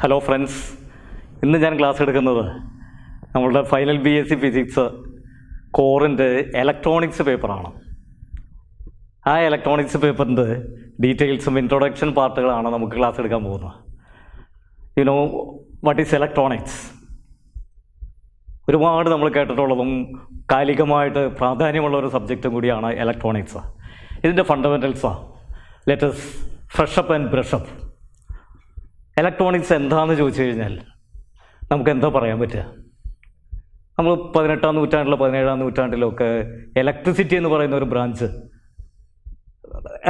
Hello friends, ഇന്ന് ഞാൻ class എടുക്കുന്നത് നമ്മളുടെ ഫൈനൽ B.Sc ഫിസിക്സ് കോറിൻ്റെ ഇലക്ട്രോണിക്സ് പേപ്പറാണ്. ആ ഇലക്ട്രോണിക്സ് പേപ്പറിൻ്റെ ഡീറ്റെയിൽസും ഇൻട്രൊഡക്ഷൻ പാർട്ടുകളാണ് നമുക്ക് ക്ലാസ് എടുക്കാൻ പോകുന്നത്. You know what is electronics? ഒരുപാട് നമ്മൾ കേട്ടിട്ടുള്ളതും കാലികമായിട്ട് പ്രാധാന്യമുള്ള ഒരു സബ്ജക്റ്റും കൂടിയാണ് ഇലക്ട്രോണിക്സ്. ഇതിൻ്റെ ഫണ്ടമെൻ്റൽസാണ്. Let us fresh up and brush up. Electronics എന്താണെന്ന് ചോദിച്ചു കഴിഞ്ഞാൽ നമുക്ക് എന്താ പറയാൻ പറ്റുക? നമ്മൾ 18-ാം നൂറ്റാണ്ടിലോ 17-ാം നൂറ്റാണ്ടിലൊക്കെ ഇലക്ട്രിസിറ്റി എന്ന് പറയുന്ന ഒരു ബ്രാഞ്ച്,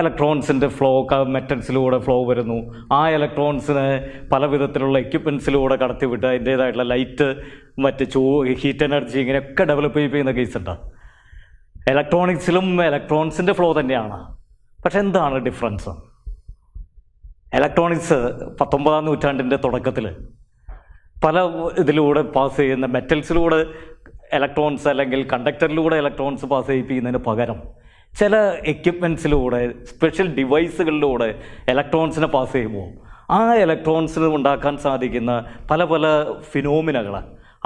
ഇലക്ട്രോൺസിൻ്റെ ഫ്ലോ, മെറ്റൽസിലൂടെ ഫ്ലോ വരുന്നു. ആ ഇലക്ട്രോൺസിനെ പല വിധത്തിലുള്ള എക്യുപ്മെൻസിലൂടെ കടത്തിവിട്ട് അതിൻ്റേതായിട്ടുള്ള ലൈറ്റ്, മറ്റ് ഹീറ്റ് എനർജി ഇങ്ങനെയൊക്കെ ഡെവലപ്പ് ചെയ്യുന്ന കേസുണ്ട്. ഇലക്ട്രോണിക്സിലും ഇലക്ട്രോൺസിൻ്റെ ഫ്ലോ തന്നെയാണ്. പക്ഷെ എന്താണ് ഡിഫറൻസ്? ഇലക്ട്രോണിക്സ് 19-ാം നൂറ്റാണ്ടിൻ്റെ തുടക്കത്തിൽ പല ഇതിലൂടെ പാസ് ചെയ്യുന്ന മെറ്റൽസിലൂടെ ഇലക്ട്രോൺസ് അല്ലെങ്കിൽ കണ്ടക്ടറിലൂടെ ഇലക്ട്രോൺസ് പാസ് ചെയ്യിപ്പിക്കുന്നതിന് പകരം ചില എക്യുപ്മെൻസിലൂടെ, സ്പെഷ്യൽ ഡിവൈസുകളിലൂടെ ഇലക്ട്രോൺസിനെ പാസ് ചെയ്യുമ്പോൾ ആ ഇലക്ട്രോൺസിന് ഉണ്ടാക്കാൻ സാധിക്കുന്ന പല പല ഫിനോമിനകൾ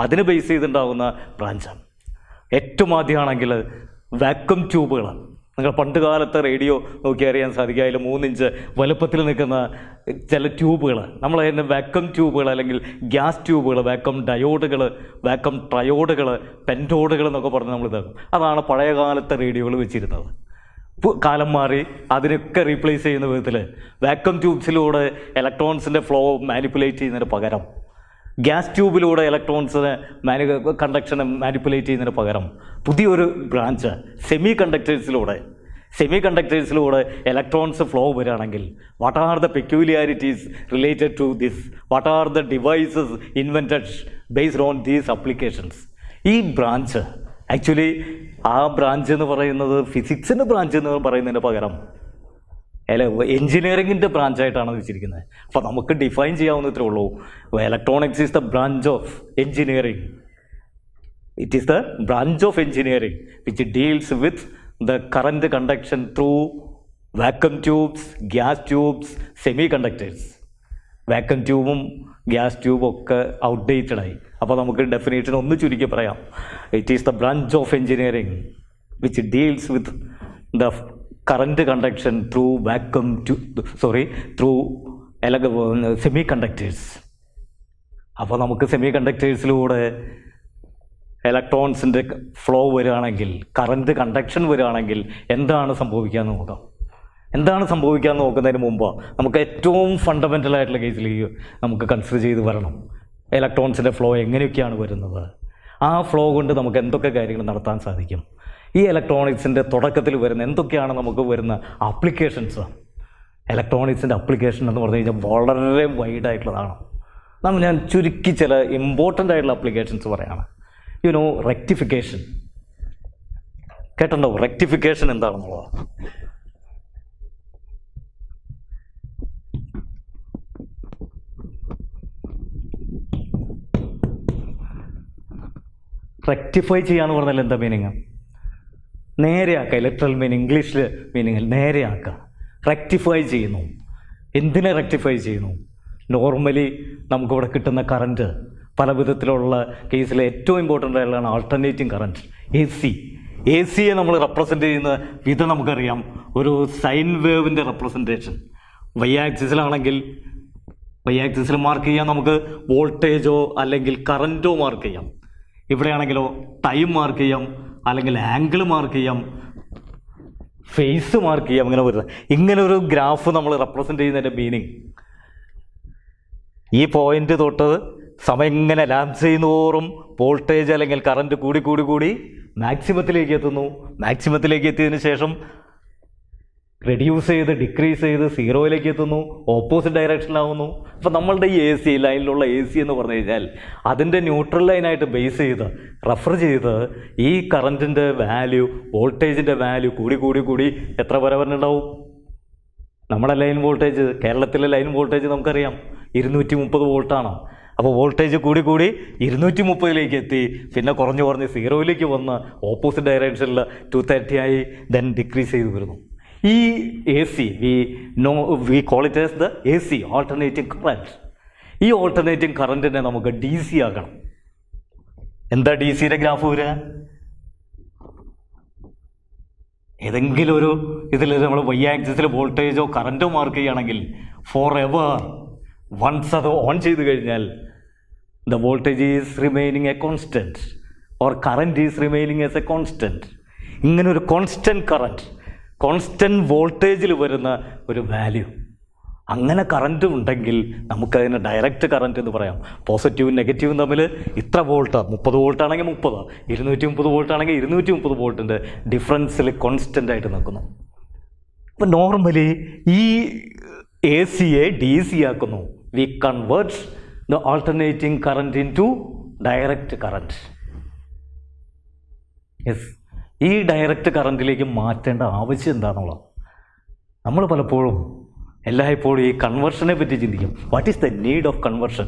അതിന് ബേസ് ചെയ്തുണ്ടാകുന്ന ബ്രാഞ്ചാണ്. ഏറ്റവും ആദ്യമാണെങ്കിൽ വാക്വം ട്യൂബുകൾ. നിങ്ങൾ പണ്ട് കാലത്തെ റേഡിയോ നോക്കി അറിയാൻ സാധിക്കുക, അതിൽ 3 ഇഞ്ച് വലുപ്പത്തിൽ നിൽക്കുന്ന ചില ട്യൂബുകൾ, നമ്മൾ അതിന് വാക്വം ട്യൂബുകൾ അല്ലെങ്കിൽ ഗ്യാസ് ട്യൂബുകൾ, വാക്വം ഡയോഡുകൾ, വാക്വം ട്രയോഡുകൾ, പെൻറ്റോഡുകൾ എന്നൊക്കെ പറഞ്ഞ് നമ്മൾ ഇതാക്കും. അതാണ് പഴയ കാലത്തെ റേഡിയോകൾ വെച്ചിരുന്നത്. കാലം മാറി അതിനൊക്കെ റീപ്ലേസ് ചെയ്യുന്ന വിധത്തിൽ വാക്വം ട്യൂബ്സിലൂടെ ഇലക്ട്രോൺസിൻ്റെ ഫ്ലോ മാനിപ്പുലേറ്റ് ചെയ്യുന്നതിന് പകരം, ഗ്യാസ് ട്യൂബിലൂടെ ഇലക്ട്രോൺസിനെ കണ്ടക്ഷനെ മാനിപ്പുലേറ്റ് ചെയ്യുന്നതിന് പകരം പുതിയൊരു ബ്രാഞ്ച് സെമി കണ്ടക്ടേഴ്സിലൂടെ ഇലക്ട്രോൺസ് ഫ്ലോ വരികയാണെങ്കിൽ what are the peculiarities related to this, what are the devices invented based on these applications. ഈ ബ്രാഞ്ച് ആക്ച്വലി ആ ബ്രാഞ്ച് എന്ന് പറയുന്നത് ഫിസിക്സിൻ്റെ ബ്രാഞ്ച് എന്ന് പറയുന്നതിന് പകരം എൻജിനീയറിങ്ങിൻ്റെ ബ്രാഞ്ചായിട്ടാണ് വെച്ചിരിക്കുന്നത്. അപ്പോൾ നമുക്ക് ഡിഫൈൻ ചെയ്യാവുന്നത്രേ ഉള്ളൂ. Electronics is the branch of engineering. It is the branch of engineering which deals with the current conduction through vacuum tubes, gas tubes, semiconductors. Vacuum ട്യൂബും ഗ്യാസ് ട്യൂബും ഒക്കെ ഔട്ട്ഡേറ്റഡായി. അപ്പോൾ നമുക്ക് ഡെഫിനേഷൻ ഒന്ന് ചുരുക്കി പറയാം. It is the branch of engineering which deals with the current conduction through semiconductors. അപ്പോൾ നമുക്ക് സെമി കണ്ടക്ടേഴ്സിലൂടെ ഇലക്ട്രോൺസിൻ്റെ ഫ്ലോ വരികയാണെങ്കിൽ, കറൻറ്റ് കണ്ടക്ഷൻ വരികയാണെങ്കിൽ എന്താണ് സംഭവിക്കാമെന്ന് നോക്കാം. എന്താണ് സംഭവിക്കാമെന്ന് നോക്കുന്നതിന് മുമ്പ് നമുക്ക് ഏറ്റവും ഫണ്ടമെൻ്റലായിട്ടുള്ള കേസിലേക്ക് നമുക്ക് കൺസിഡർ ചെയ്ത് വരണം. ഇലക്ട്രോൺസിൻ്റെ ഫ്ലോ എങ്ങനെയൊക്കെയാണ് വരുന്നത്, ആ ഫ്ലോ കൊണ്ട് നമുക്ക് എന്തൊക്കെ കാര്യങ്ങൾ നടത്താൻ സാധിക്കും, ഈ ഇലക്ട്രോണിക്സിൻ്റെ തുടക്കത്തിൽ വരുന്ന എന്തൊക്കെയാണ് നമുക്ക് വരുന്ന ആപ്ലിക്കേഷൻസ്. ഇലക്ട്രോണിക്സിൻ്റെ ആപ്ലിക്കേഷൻ എന്ന് പറഞ്ഞു കഴിഞ്ഞാൽ വളരെ വൈഡായിട്ടുള്ളതാണ്. ഞാൻ ചുരുക്കി ചില ഇമ്പോർട്ടൻ്റ് ആയിട്ടുള്ള ആപ്ലിക്കേഷൻസ് പറയുകയാണ്. റെക്ടിഫിക്കേഷൻ കേട്ടിട്ടുണ്ടോ? റെക്ടിഫിക്കേഷൻ എന്താണെന്നുള്ളത് റെക്ടിഫൈ ചെയ്യാന്ന് പറഞ്ഞാൽ എന്താ മീനിങ്? നേരെയാക്കുക. ഇലക്ട്രൽ മീനിങ്, ഇംഗ്ലീഷിൽ മീനിങ്ങിൽ നേരെയാക്കുക. റെക്ടിഫൈ ചെയ്യുന്നു. എന്തിനെ റെക്ടിഫൈ ചെയ്യുന്നു? നോർമലി നമുക്കിവിടെ കിട്ടുന്ന കറൻറ്റ് പല വിധത്തിലുള്ള കേസിൽ ഏറ്റവും ഇമ്പോർട്ടൻ്റ് ആയിട്ടുള്ളതാണ് ആൾട്ടർനേറ്റിംഗ് കറൻറ്റ്, എ സിയെ നമ്മൾ റെപ്രസെൻ്റ് ചെയ്യുന്ന വിധം നമുക്കറിയാം. ഒരു സൈൻ വേവിൻ്റെ റെപ്രസെൻറ്റേഷൻ വൈ ആക്സിസിലാണെങ്കിൽ വൈ ആക്സിസിൽ മാർക്ക് ചെയ്യാം, നമുക്ക് വോൾട്ടേജോ അല്ലെങ്കിൽ കറൻറ്റോ മാർക്ക് ചെയ്യാം. ഇവിടെയാണെങ്കിലോ ടൈം മാർക്ക് ചെയ്യാം, അല്ലെങ്കിൽ ആംഗിൾ മാർക്ക് ചെയ്യാം, ഫേസ് മാർക്ക് ചെയ്യാം. ഇങ്ങനെ വരുന്നത് ഇങ്ങനെ ഒരു ഗ്രാഫ് നമ്മൾ റെപ്രസെൻ്റ് ചെയ്യുന്നതിൻ്റെ മീനിങ്, ഈ പോയിന്റ് തൊട്ട് സമയം ഇങ്ങനെ ലാപ്സ് ചെയ്യുന്നതോറും വോൾട്ടേജ് അല്ലെങ്കിൽ കറൻറ്റ് കൂടി മാക്സിമത്തിലേക്ക് എത്തുന്നു. മാക്സിമത്തിലേക്ക് എത്തിയതിന് ശേഷം റെഡ്യൂസ് ചെയ്ത് ഡിക്രീസ് ചെയ്ത് 0യിലേക്ക് എത്തുന്നു, ഓപ്പോസിറ്റ് ഡയറക്ഷനിലാവുന്നു. അപ്പോൾ നമ്മളുടെ ഈ AC ലൈനിലുള്ള AC എന്ന് പറഞ്ഞു കഴിഞ്ഞാൽ അതിൻ്റെ ന്യൂട്രൽ ലൈനായിട്ട് ബേസ് ചെയ്ത് റെഫർ ചെയ്ത് ഈ കറൻറ്റിൻ്റെ വാല്യൂ, വോൾട്ടേജിൻ്റെ വാല്യൂ കൂടി എത്ര വരെ വരുന്നുണ്ടാവും? നമ്മുടെ ലൈൻ വോൾട്ടേജ്, കേരളത്തിലെ ലൈൻ വോൾട്ടേജ് നമുക്കറിയാം 230 വോൾട്ടാണ്. അപ്പോൾ വോൾട്ടേജ് കൂടി 230ലേക്ക് എത്തി, പിന്നെ കുറഞ്ഞ് 0യിലേക്ക് വന്ന് ഓപ്പോസിറ്റ് ഡയറക്ഷനിൽ 230 ആയി, ദെൻ ഡിക്രീസ് ചെയ്ത് വരുന്നു. ഈ AC, we call it as the AC, alternating current. ഈ ഓൾട്ടർനേറ്റിംഗ് കറൻറ്റിനെ നമുക്ക് ഡി സി ആക്കണം. എന്താ ഡി സിയുടെ ഗ്രാഫ് വരിക? ഏതെങ്കിലും ഒരു ഇതിൽ നമ്മൾ വൈ ആക്സിസിൽ വോൾട്ടേജോ കറൻറ്റോ മാർക്ക് ചെയ്യുകയാണെങ്കിൽ ഫോർ എവർ വൺസ് അത് ഓൺ ചെയ്ത് കഴിഞ്ഞാൽ the voltage is remaining A constant or current is remaining as A constant. ഇങ്ങനെ ഒരു കോൺസ്റ്റൻറ്റ് കറൻറ്റ്, കോൺസ്റ്റൻറ്റ് വോൾട്ടേജിൽ വരുന്ന ഒരു വാല്യൂ, അങ്ങനെ കറൻറ്റ് ഉണ്ടെങ്കിൽ നമുക്കതിന് ഡയറക്റ്റ് കറൻറ്റ് എന്ന് പറയാം. പോസിറ്റീവും നെഗറ്റീവും തമ്മിൽ ഇത്ര വോൾട്ട്, 30 വോൾട്ടാണെങ്കിൽ 30, 230 വോൾട്ടാണെങ്കിൽ 230 വോൾട്ടിൻ്റെ ഡിഫറൻസിൽ കോൺസ്റ്റൻ്റ് ആയിട്ട് നിൽക്കുന്നു. അപ്പം നോർമലി ഈ എ സിയെ ഡി സി ആക്കുന്നു. We convert the alternating current into direct current. Yes, ഈ ഡയറക്റ്റ് കറൻറ്റിലേക്ക് മാറ്റേണ്ട ആവശ്യം എന്താണെന്നുള്ളത് നമ്മൾ പലപ്പോഴും എല്ലായ്പ്പോഴും ഈ കൺവേർഷനെ പറ്റി ചിന്തിക്കും. What is the need of conversion?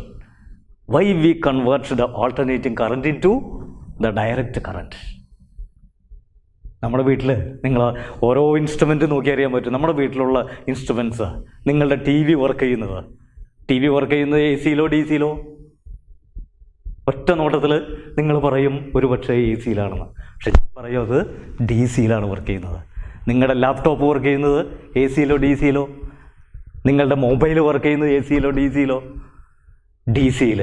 Why we convert the alternating current into the direct current? നമ്മുടെ വീട്ടിൽ നിങ്ങൾ ഓരോ ഇൻസ്ട്രുമെൻറ്റ് നോക്കി അറിയാൻ പറ്റും. നമ്മുടെ വീട്ടിലുള്ള ഇൻസ്ട്രുമെൻറ്റ്സ്, നിങ്ങളുടെ ടി വി വർക്ക് ചെയ്യുന്നത് എ സിയിലോ ഡി സിയിലോ? ഒറ്റ നോട്ടത്തിൽ നിങ്ങൾ പറയും ഒരു പക്ഷേ എ സിയിലാണെന്ന്. പക്ഷെ ഞാൻ പറയും അത് ഡി സിയിലാണ് വർക്ക് ചെയ്യുന്നത്. നിങ്ങളുടെ ലാപ്ടോപ്പ് വർക്ക് ചെയ്യുന്നത് എ സിയിലോ ഡി സിയിലോ? നിങ്ങളുടെ മൊബൈൽ വർക്ക് ചെയ്യുന്നത് എ സിയിലോ ഡി സിയിലോ? ഡി സിയിൽ.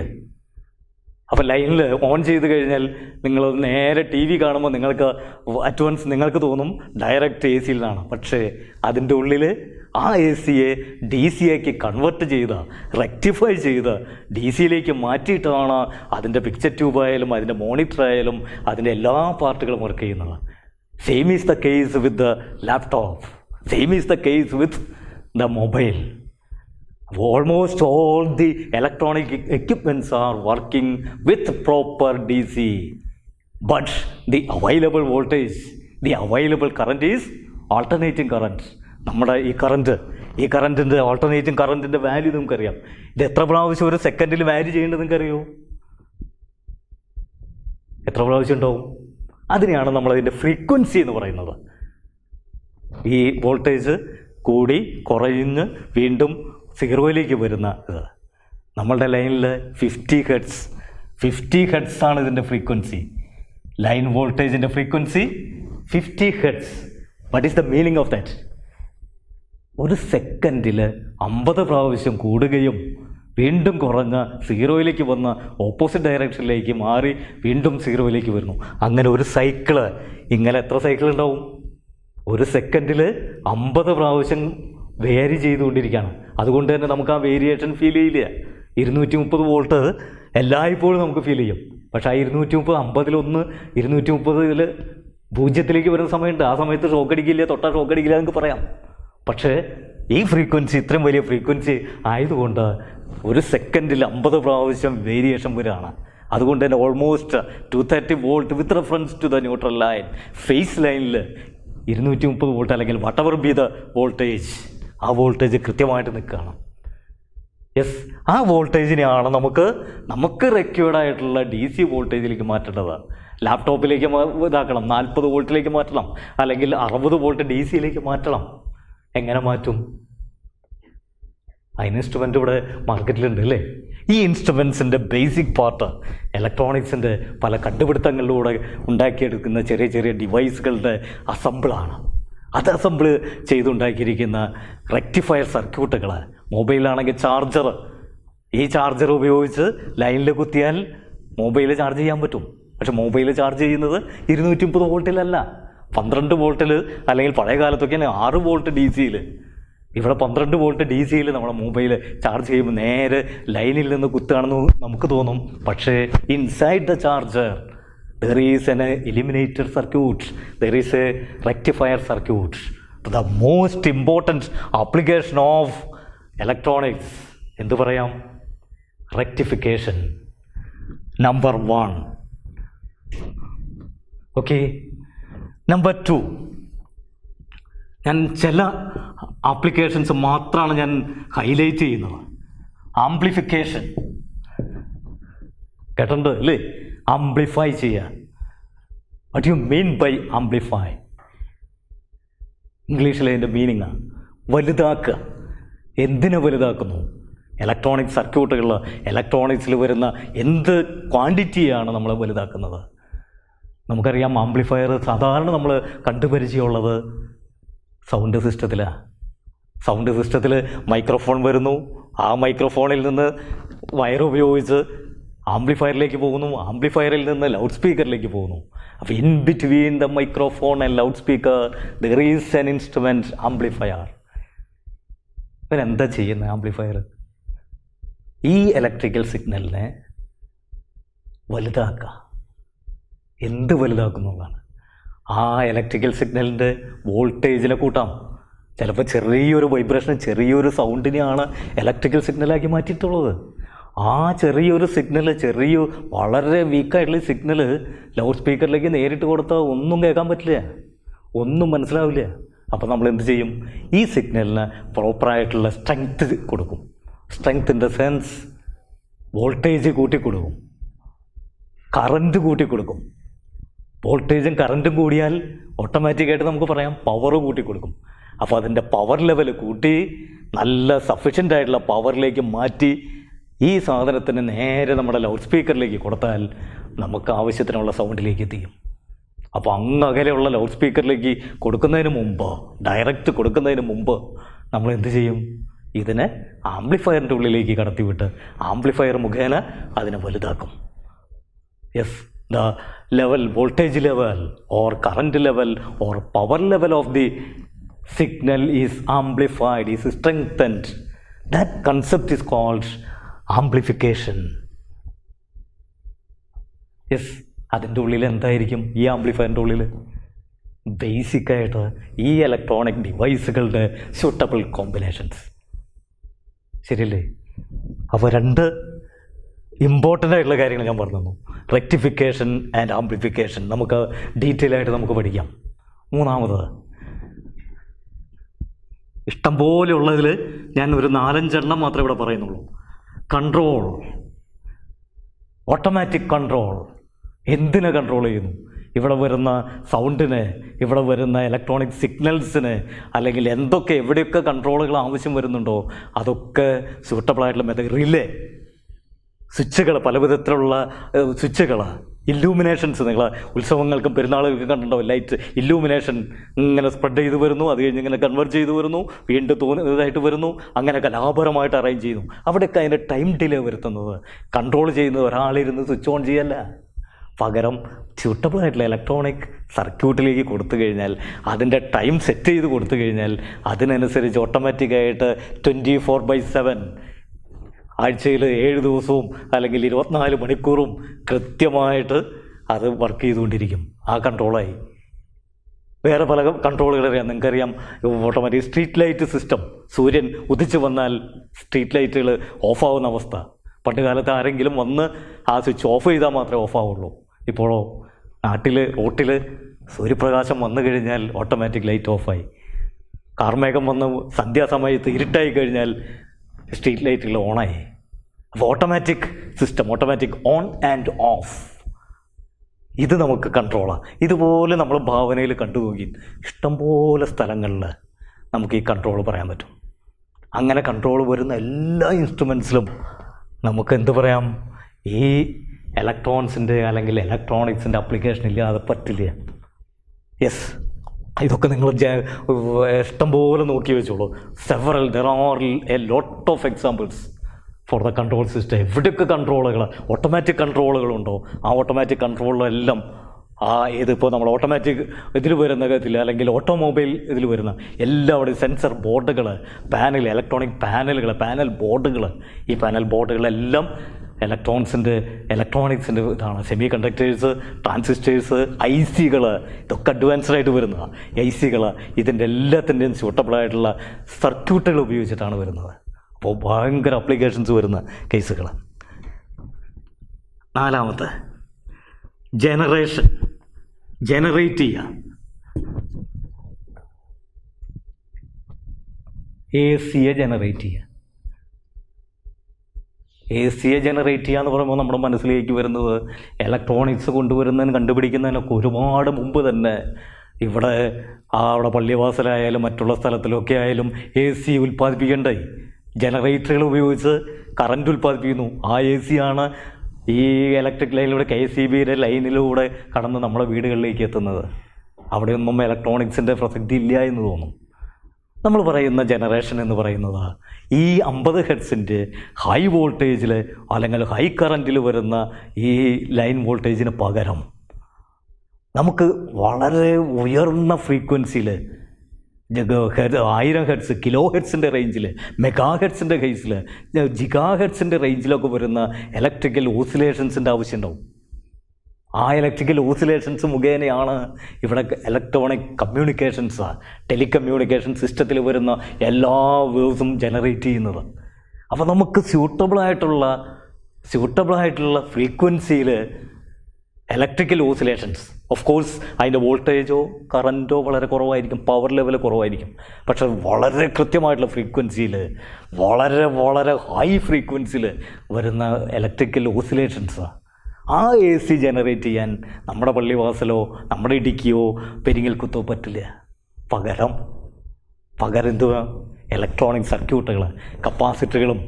അപ്പോൾ ലൈനിൽ ഓൺ ചെയ്ത് കഴിഞ്ഞാൽ നിങ്ങൾ നേരെ ടി വി കാണുമ്പോൾ നിങ്ങൾക്ക് അറ്റ്വൻസ് നിങ്ങൾക്ക് തോന്നും ഡയറക്റ്റ് എ സിയിലാണ്. പക്ഷേ അതിൻ്റെ ഉള്ളിൽ ആ എ സിയെ ഡി സി ആക്കി കൺവേർട്ട് ചെയ്ത് റെക്ടിഫൈ ചെയ്ത് ഡി സിയിലേക്ക് മാറ്റിയിട്ടാണ് അതിൻ്റെ പിക്ചർ ട്യൂബായാലും അതിൻ്റെ മോണിറ്റർ ആയാലും അതിൻ്റെ എല്ലാ പാർട്ടുകളും വർക്ക് ചെയ്യുന്നത്. Same is the case with the laptop, same is the case with the mobile. Almost all the electronic equipments are working with proper DC, but the available voltage, the available current is alternating current. നമ്മുടെ ഈ കറൻറ്റിൻ്റെ alternating കറൻറ്റിൻ്റെ value നമുക്കറിയാം. ഇത് എത്ര പ്രാവശ്യം ഒരു സെക്കൻഡിൽ value ചെയ്യേണ്ടത് നിങ്ങൾക്കറിയോ? എത്ര പ്രാവശ്യം ഉണ്ടാവും? അതിനെയാണ് നമ്മളതിൻ്റെ ഫ്രീക്വൻസി എന്ന് പറയുന്നത്. ഈ വോൾട്ടേജ് കൂടി കുറഞ്ഞ് വീണ്ടും സീറോയിലേക്ക് വരുന്ന ഇത്. നമ്മളുടെ ലൈനിൽ 50 ഹെർട്സ് ആണ് ഇതിൻ്റെ ഫ്രീക്വൻസി. ലൈൻ വോൾട്ടേജിൻ്റെ frequency 50 hertz. What is the meaning of that? ഒരു സെക്കൻഡിൽ 50 പ്രാവശ്യം കൂടുകയും വീണ്ടും കുറഞ്ഞ് സീറോയിലേക്ക് വന്ന് ഓപ്പോസിറ്റ് ഡയറക്ഷനിലേക്ക് മാറി വീണ്ടും സീറോയിലേക്ക് വരുന്നു. അങ്ങനെ ഒരു സൈക്കിള്, ഇങ്ങനെ എത്ര സൈക്കിൾ ഉണ്ടാവും? ഒരു സെക്കൻഡിൽ 50 പ്രാവശ്യം വേരി ചെയ്തുകൊണ്ടിരിക്കുകയാണ്. അതുകൊണ്ട് തന്നെ നമുക്ക് ആ വേരിയേഷൻ ഫീൽ ചെയ്യില്ല. 230 വോൾട്ട് എല്ലായ്പ്പോഴും നമുക്ക് ഫീൽ ചെയ്യും. പക്ഷേ ആ 230 50-1 230 0 വരുന്ന സമയമുണ്ട്. ആ സമയത്ത് ഷോക്ക് അടിക്കില്ല, തൊട്ടാൽ ഷോക്ക് അടിക്കില്ല എന്നൊക്കെ പറയാം. പക്ഷേ ഈ ഫ്രീക്വൻസി ഇത്രയും വലിയ ഫ്രീക്വൻസി ആയതുകൊണ്ട് ഒരു സെക്കൻഡിൽ 50 പ്രാവശ്യം വേരിയേഷൻ വരികയാണ്. അതുകൊണ്ട് തന്നെ almost 230 volt with reference to the neutral line, phase ലൈനിൽ 230 വോൾട്ട് അല്ലെങ്കിൽ whatever be the voltage, ആ വോൾട്ടേജ് കൃത്യമായിട്ട് നിൽക്കുകയാണ്. യെസ്, ആ വോൾട്ടേജിനെയാണ് നമുക്ക് റിക്വയർഡ് ആയിട്ടുള്ള ഡി സി വോൾട്ടേജിലേക്ക് മാറ്റേണ്ടത്. ലാപ്ടോപ്പിലേക്ക് ഇതാക്കണം, 40 വോൾട്ടിലേക്ക് മാറ്റണം, അല്ലെങ്കിൽ 60 വോൾട്ട് ഡി സിയിലേക്ക് മാറ്റണം. എങ്ങനെ മാറ്റും? അതിന് ഇൻസ്ട്രുമെൻ്റ് ഇവിടെ മാർക്കറ്റിലുണ്ട് അല്ലേ? ഈ ഇൻസ്ട്രുമെൻസിൻ്റെ ബേസിക് പാർട്ട് ഇലക്ട്രോണിക്സിൻ്റെ പല കണ്ടുപിടുത്തങ്ങളിലൂടെ ഉണ്ടാക്കിയെടുക്കുന്ന ചെറിയ ചെറിയ ഡിവൈസുകളുടെ അസംബിളാണ്. അത് അസംബിൾ ചെയ്തുണ്ടാക്കിയിരിക്കുന്ന റെക്ടിഫയർ സർക്യൂട്ടുകൾ. മൊബൈലാണെങ്കിൽ ചാർജർ, ഈ ചാർജർ ഉപയോഗിച്ച് ലൈനിൽ കുത്തിയാൽ മൊബൈൽ ചാർജ് ചെയ്യാൻ പറ്റും. പക്ഷെ മൊബൈൽ ചാർജ് ചെയ്യുന്നത് 230 വോൾട്ടിലല്ല, 12 വോൾട്ടിൽ, അല്ലെങ്കിൽ പഴയ കാലത്തൊക്കെ 6 വോൾട്ട് ഡി സിയിൽ. ഇവിടെ 12 വോൾട്ട് ഡി സിയിൽ നമ്മുടെ മൊബൈൽ ചാർജ് ചെയ്യുമ്പോൾ നേരെ ലൈനിൽ നിന്ന് കുത്തുകയാണെന്ന് നമുക്ക് തോന്നും. പക്ഷേ inside the charger there is an eliminator circuit, there is a rectifier circuit. The most important application of electronics, എന്ത് പറയാം? rectification. Number 1. Okay. Number 2. ഞാൻ ചില ആപ്ലിക്കേഷൻസ് മാത്രമാണ് ഞാൻ ഹൈലൈറ്റ് ചെയ്യുന്നത്. ആംപ്ലിഫിക്കേഷൻ കേട്ടിട്ടുണ്ട് അല്ലേ? ആംപ്ലിഫൈ ചെയ്യുക. What you mean by amplify? ഇംഗ്ലീഷിലെ അതിൻ്റെ മീനിങ് വലുതാക്കുക. എന്തിനെ വലുതാക്കുന്നു? ഇലക്ട്രോണിക് സർക്യൂട്ടുകളിൽ ഇലക്ട്രോണിക്സിൽ വരുന്ന എന്ത് ക്വാണ്ടിറ്റിയാണ് നമ്മൾ വലുതാക്കുന്നത്? നമുക്കറിയാം ആംപ്ലിഫയർ സാധാരണ നമ്മൾ കണ്ടുപരിചയമുള്ളത് സൗണ്ട് സിസ്റ്റത്തിലാണ്. സൗണ്ട് സിസ്റ്റത്തിൽ മൈക്രോഫോൺ വരുന്നു, ആ മൈക്രോഫോണിൽ നിന്ന് വയർ ഉപയോഗിച്ച് ആംപ്ലിഫയറിലേക്ക് പോകുന്നു, ആംപ്ലിഫയറിൽ നിന്ന് ലൗഡ് സ്പീക്കറിലേക്ക് പോകുന്നു. അപ്പോൾ in between the microphone and loud speaker there is an instrument amplifier. പിന്നെ എന്താ ചെയ്യുന്നത് ആംപ്ലിഫയർ? ഈ ഇലക്ട്രിക്കൽ സിഗ്നലിനെ വലുതാക്കുക. എന്ത് വലുതാക്കുന്നതാണ്? ആ ഇലക്ട്രിക്കൽ സിഗ്നലിൻ്റെ വോൾട്ടേജിനെ കൂട്ടാം. ചിലപ്പോൾ ചെറിയൊരു വൈബ്രേഷൻ, ചെറിയൊരു സൗണ്ടിനെയാണ് ഇലക്ട്രിക്കൽ സിഗ്നലാക്കി മാറ്റിയിട്ടുള്ളത്. ആ ചെറിയൊരു സിഗ്നൽ, വളരെ വീക്കായിട്ടുള്ള സിഗ്നൽ ലൗഡ് സ്പീക്കറിലേക്ക് നേരിട്ട് കൊടുത്താൽ ഒന്നും കേൾക്കാൻ പറ്റില്ല, ഒന്നും മനസ്സിലാവില്ല. അപ്പോൾ നമ്മൾ എന്ത് ചെയ്യും? ഈ സിഗ്നലിന് പ്രോപ്പറായിട്ടുള്ള സ്ട്രെങ്ത് കൊടുക്കും. Strength in the sense voltage കൂട്ടിക്കൊടുക്കും, കറൻറ്റ് കൂട്ടിക്കൊടുക്കും. വോൾട്ടേജും കറൻറ്റും കൂടിയാൽ ഓട്ടോമാറ്റിക്കായിട്ട് നമുക്ക് പറയാം പവർ കൂട്ടിക്കൊടുക്കും. അപ്പോൾ അതിൻ്റെ പവർ ലെവൽ കൂട്ടി നല്ല സഫിഷ്യൻ്റ് ആയിട്ടുള്ള പവറിലേക്ക് മാറ്റി ഈ സാധനത്തിന് നേരെ നമ്മുടെ ലൗഡ് സ്പീക്കറിലേക്ക് കൊടുത്താൽ നമുക്ക് ആവശ്യത്തിനുള്ള സൗണ്ടിലേക്ക് എത്തിക്കും. അപ്പോൾ അങ്ങകലെയുള്ള ലൗഡ് സ്പീക്കറിലേക്ക് കൊടുക്കുന്നതിന് മുമ്പ്, ഡയറക്റ്റ് കൊടുക്കുന്നതിന് മുമ്പ് നമ്മൾ എന്ത് ചെയ്യും? ഇതിനെ ആംപ്ലിഫയറിൻ്റെ ഉള്ളിലേക്ക് കടത്തിവിട്ട് ആംപ്ലിഫയർ മുഖേന അതിനെ വലുതാക്കും. Yes, the level, voltage level or current level or power level of the signal is amplified, is strengthened. That concept is called amplification. Yes, അതിൻ്റെ ഉള്ളിൽ എന്തായിരിക്കും? ഈ ആംപ്ലിഫയറിൻ്റെ ഉള്ളിൽ ബേസിക്കായിട്ട് ഈ ഇലക്ട്രോണിക് ഡിവൈസുകളുടെ സ്യൂട്ടബിൾ കോമ്പിനേഷൻസ്. ശരിയല്ലേ? അപ്പോൾ രണ്ട് ഇമ്പോർട്ടൻ്റ് ആയിട്ടുള്ള കാര്യങ്ങൾ ഞാൻ പറഞ്ഞു തന്നു. റെക്ടിഫിക്കേഷൻ ആൻഡ് ആംപ്ലിഫിക്കേഷൻ നമുക്ക് ഡീറ്റെയിൽ ആയിട്ട് നമുക്ക് പഠിക്കാം. മൂന്നാമത്, ഇഷ്ടം പോലെ ഉള്ളതിൽ ഞാൻ ഒരു 4-5 മാത്രമേ ഇവിടെ പറയുന്നുള്ളൂ. Control, automatic control. എന്തിനെ കൺട്രോൾ ചെയ്യുന്നു? ഇവിടെ വരുന്ന സൗണ്ടിനെ, ഇവിടെ വരുന്ന ഇലക്ട്രോണിക് സിഗ്നൽസിന്, അല്ലെങ്കിൽ എന്തൊക്കെ എവിടെയൊക്കെ കൺട്രോളുകൾ ആവശ്യം വരുന്നുണ്ടോ അതൊക്കെ സ്യൂട്ടബിളായിട്ടുള്ള മെത്തേഡ്. റിലേ സ്വിച്ചുകൾ, പല വിധത്തിലുള്ള സ്വിച്ചുകൾ, ഇല്ലൂമിനേഷൻസ്. നിങ്ങൾ ഉത്സവങ്ങൾക്കും പെരുന്നാളുകൾക്കും കണ്ടിട്ടുണ്ടാവും, ലൈറ്റ് ഇല്ലൂമിനേഷൻ ഇങ്ങനെ സ്പ്രെഡ് ചെയ്ത് വരുന്നു, അത് കഴിഞ്ഞ് ഇങ്ങനെ കൺവേർട്ട് ചെയ്ത് വരുന്നു, വീണ്ടും ഇതായിട്ട് വരുന്നു, അങ്ങനെ കലാപരമായിട്ട് അറേഞ്ച് ചെയ്യുന്നു. അവിടെയൊക്കെ അതിൻ്റെ ടൈം ഡിലേ വരുത്തുന്നത് കൺട്രോൾ ചെയ്യുന്നത് ഒരാളിരുന്ന് സ്വിച്ച് ഓൺ ചെയ്യല്ല, പകരം സ്യൂട്ടബിളായിട്ടുള്ള ഇലക്ട്രോണിക് സർക്യൂട്ടിലേക്ക് കൊടുത്തു കഴിഞ്ഞാൽ, അതിൻ്റെ ടൈം സെറ്റ് ചെയ്ത് കൊടുത്തു കഴിഞ്ഞാൽ അതിനനുസരിച്ച് ഓട്ടോമാറ്റിക്കായിട്ട് 24/7 ആഴ്ചയിൽ 7 ദിവസവും അല്ലെങ്കിൽ 24 മണിക്കൂറും കൃത്യമായിട്ട് അത് വർക്ക് ചെയ്തുകൊണ്ടിരിക്കും. ആ കൺട്രോളായി. വേറെ പല കൺട്രോളുകളറിയാം. നിങ്ങൾക്കറിയാം, ഓട്ടോമാറ്റിക് സ്ട്രീറ്റ് ലൈറ്റ് സിസ്റ്റം. സൂര്യൻ ഉദിച്ചു വന്നാൽ സ്ട്രീറ്റ് ലൈറ്റുകൾ ഓഫാവുന്ന അവസ്ഥ. പണ്ട് കാലത്ത് ആരെങ്കിലും വന്ന് ആ സ്വിച്ച് ഓഫ് ചെയ്താൽ മാത്രമേ ഓഫാവുള്ളൂ. ഇപ്പോഴോ നാട്ടിൽ റോട്ടിൽ സൂര്യപ്രകാശം വന്നു കഴിഞ്ഞാൽ ഓട്ടോമാറ്റിക് ലൈറ്റ് ഓഫായി. കാർമേഘം വന്ന് സന്ധ്യാസമയത്ത് ഇരുട്ടായി കഴിഞ്ഞാൽ സ്ട്രീറ്റ് ലൈറ്റുകൾ ഓണായി. അപ്പോൾ automatic system, automatic on and of, ഇത് നമുക്ക് കൺട്രോളാണ്. ഇതുപോലെ നമ്മൾ ഭാവനയിൽ കണ്ടുപോയി ഇഷ്ടംപോലെ സ്ഥലങ്ങളിൽ നമുക്ക് ഈ കൺട്രോൾ പറയാൻ പറ്റും. അങ്ങനെ കൺട്രോൾ വരുന്ന എല്ലാ ഇൻസ്ട്രുമെൻസിലും നമുക്ക് എന്ത് പറയാം? ഈ ഇലക്ട്രോൺസിൻ്റെ അല്ലെങ്കിൽ ഇലക്ട്രോണിക്സിൻ്റെ അപ്ലിക്കേഷൻ ഇല്ലാതെ പറ്റില്ല. യെസ്, ഇതൊക്കെ നിങ്ങൾ ഇഷ്ടംപോലെ നോക്കി വെച്ചോളൂ. There are a lot of examples for the control system. എവിടെയൊക്കെ കൺട്രോളുകൾ, ഓട്ടോമാറ്റിക് കൺട്രോളുകളുണ്ടോ ആ ഓട്ടോമാറ്റിക് കൺട്രോളിലെല്ലാം ഇതിപ്പോൾ നമ്മൾ ഓട്ടോമാറ്റിക് ഇതിൽ വരുന്ന കാര്യത്തിൽ അല്ലെങ്കിൽ ഓട്ടോമൊബൈൽ ഇതിൽ വരുന്ന എല്ലാവിടെയും സെൻസർ ബോർഡുകൾ, പാനൽ, ഇലക്ട്രോണിക് പാനലുകൾ, പാനൽ ബോർഡുകൾ, ഈ പാനൽ ബോർഡുകളെല്ലാം ഇലക്ട്രോണിക്സിൻ്റെ ഇതാണ്. സെമി കണ്ടക്ടേഴ്സ്, ട്രാൻസിസ്റ്റേഴ്സ്, IC-കൾ, ഇതൊക്കെ അഡ്വാൻസ്ഡ് ആയിട്ട് വരുന്നതാണ്. IC-കൾ ഇതിൻ്റെ എല്ലാത്തിൻ്റെയും സ്യൂട്ടബിളായിട്ടുള്ള സർക്യൂട്ടുകൾ ഉപയോഗിച്ചിട്ടാണ് വരുന്നത്. അപ്പോൾ ഭയങ്കര അപ്ലിക്കേഷൻസ് വരുന്ന കേസുകൾ. നാലാമത്തെ, ജനറേഷൻ, ജനറേറ്റ് ചെയ്യുക. AC-യെ ജനറേറ്റ് ചെയ്യുക. AC-യെ ജനറേറ്റ് ചെയ്യുക എന്ന് പറയുമ്പോൾ നമ്മുടെ മനസ്സിലേക്ക് വരുന്നത് ഇലക്ട്രോണിക്സ് കൊണ്ടുവരുന്നതിന് കണ്ടുപിടിക്കുന്നതിനൊക്കെ ഒരുപാട് മുമ്പ് തന്നെ അവിടെ പള്ളിവാസലായാലും മറ്റുള്ള സ്ഥലത്തിലൊക്കെ ആയാലും AC ഉൽപ്പാദിപ്പിക്കേണ്ടായി. ജനറേറ്ററുകൾ ഉപയോഗിച്ച് കറണ്ട് ഉൽപ്പാദിപ്പിക്കുന്നു. ആ എ സി ആണ് ഈ ഇലക്ട്രിക് ലൈനിലൂടെ KCBയുടെ ലൈനിലൂടെ കടന്ന് നമ്മുടെ വീടുകളിലേക്ക് എത്തുന്നത്. അവിടെയൊന്നും ഇലക്ട്രോണിക്സിൻ്റെ പ്രസക്തി ഇല്ല എന്ന് തോന്നും. നമ്മൾ പറയുന്ന ജനറേഷൻ എന്ന് പറയുന്നത് ഈ 50 ഹെർട്സിൻ്റെ ഹൈ വോൾട്ടേജിൽ അല്ലെങ്കിൽ ഹൈ കറൻറ്റിൽ വരുന്ന ഈ ലൈൻ വോൾട്ടേജിന് പകരം നമുക്ക് വളരെ ഉയർന്ന ഫ്രീക്വൻസിയിൽ 1000 ഹെർട്സ്, കിലോ ഹെർട്സിൻ്റെ റേഞ്ചിൽ, മെഗാ ഹെർട്സിൻ്റെ കേസിൽ, ജിഗാ ഹെർട്സിൻ്റെ റേഞ്ചിലൊക്കെ വരുന്ന ഇലക്ട്രിക്കൽ ഓസിലേഷൻസിൻ്റെ ആവശ്യമുണ്ടാവും. ആ ഇലക്ട്രിക്കൽ ഓസിലേഷൻസ് മുഖേനയാണ് ഇവിടെ ഇലക്ട്രോണിക് കമ്മ്യൂണിക്കേഷൻസ്, ടെലികമ്മ്യൂണിക്കേഷൻ സിസ്റ്റത്തിൽ വരുന്ന എല്ലാ വേവ്സും ജനറേറ്റ് ചെയ്യുന്നത്. അപ്പോൾ നമുക്ക് സ്യൂട്ടബിളായിട്ടുള്ള ഫ്രീക്വൻസിയിൽ ഇലക്ട്രിക്കൽ ഓസിലേഷൻസ്, ഓഫ് കോഴ്സ് അതിൻ്റെ വോൾട്ടേജോ കറൻറ്റോ വളരെ കുറവായിരിക്കും, പവർ ലെവൽ കുറവായിരിക്കും. പക്ഷെ വളരെ കൃത്യമായിട്ടുള്ള ഫ്രീക്വൻസിയിൽ, വളരെ വളരെ ഹൈ ഫ്രീക്വൻസിയിൽ വരുന്ന ഇലക്ട്രിക്കൽ ഓസിലേഷൻസ്, ആ എ സി ജനറേറ്റ് ചെയ്യാൻ നമ്മുടെ പള്ളിവാസലോ നമ്മുടെ ഇടുക്കിയോ പെരിങ്ങൽക്കുത്തോ പറ്റില്ല. പകരം എന്തുവാ? ഇലക്ട്രോണിക് സർക്യൂട്ടുകൾ, കപ്പാസിറ്ററുകളും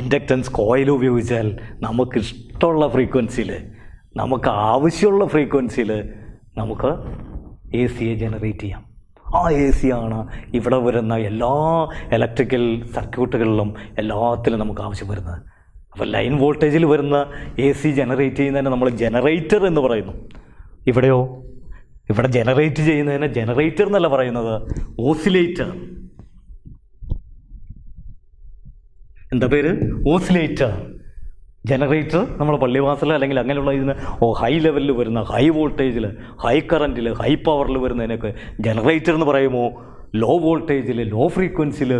ഇൻഡക്റ്റൻസ് കോയിലും ഉപയോഗിച്ചാൽ നമുക്ക് ഇഷ്ടമുള്ള ഫ്രീക്വൻസിയിൽ, നമുക്ക് ആവശ്യമുള്ള ഫ്രീക്വൻസിയിൽ നമുക്ക് എ സിയെ ജനറേറ്റ് ചെയ്യാം. ആ എ സി ആണ് ഇവിടെ വരുന്ന എല്ലാ ഇലക്ട്രിക്കൽ സർക്യൂട്ടുകളിലും എല്ലാത്തിലും നമുക്ക് ആവശ്യം വരുന്നത്. അപ്പോൾ ലൈൻ വോൾട്ടേജിൽ വരുന്ന എ സി ജനറേറ്റ് ചെയ്യുന്നതിന് നമ്മൾ ജനറേറ്റർ എന്ന് പറയുന്നു. ഇവിടെ ജനറേറ്റ് ചെയ്യുന്നതിന് ജനറേറ്റർ എന്നല്ല പറയുന്നത്, ഓസിലേറ്റർ. എന്താ പേര്? ഓസിലേറ്റർ. ജനറേറ്റർ നമ്മുടെ പള്ളിവാസൽ അല്ലെങ്കിൽ അങ്ങനെയുള്ള ഇതിന് ഹൈ ലെവലിൽ വരുന്ന, ഹൈ വോൾട്ടേജിൽ, ഹൈ കറൻറ്റിൽ, ഹൈ പവറിൽ വരുന്നതിനൊക്കെ ജനറേറ്റർ എന്ന് പറയുമോ. ലോ വോൾട്ടേജിൽ, ലോ ഫ്രീക്വൻസിയിൽ,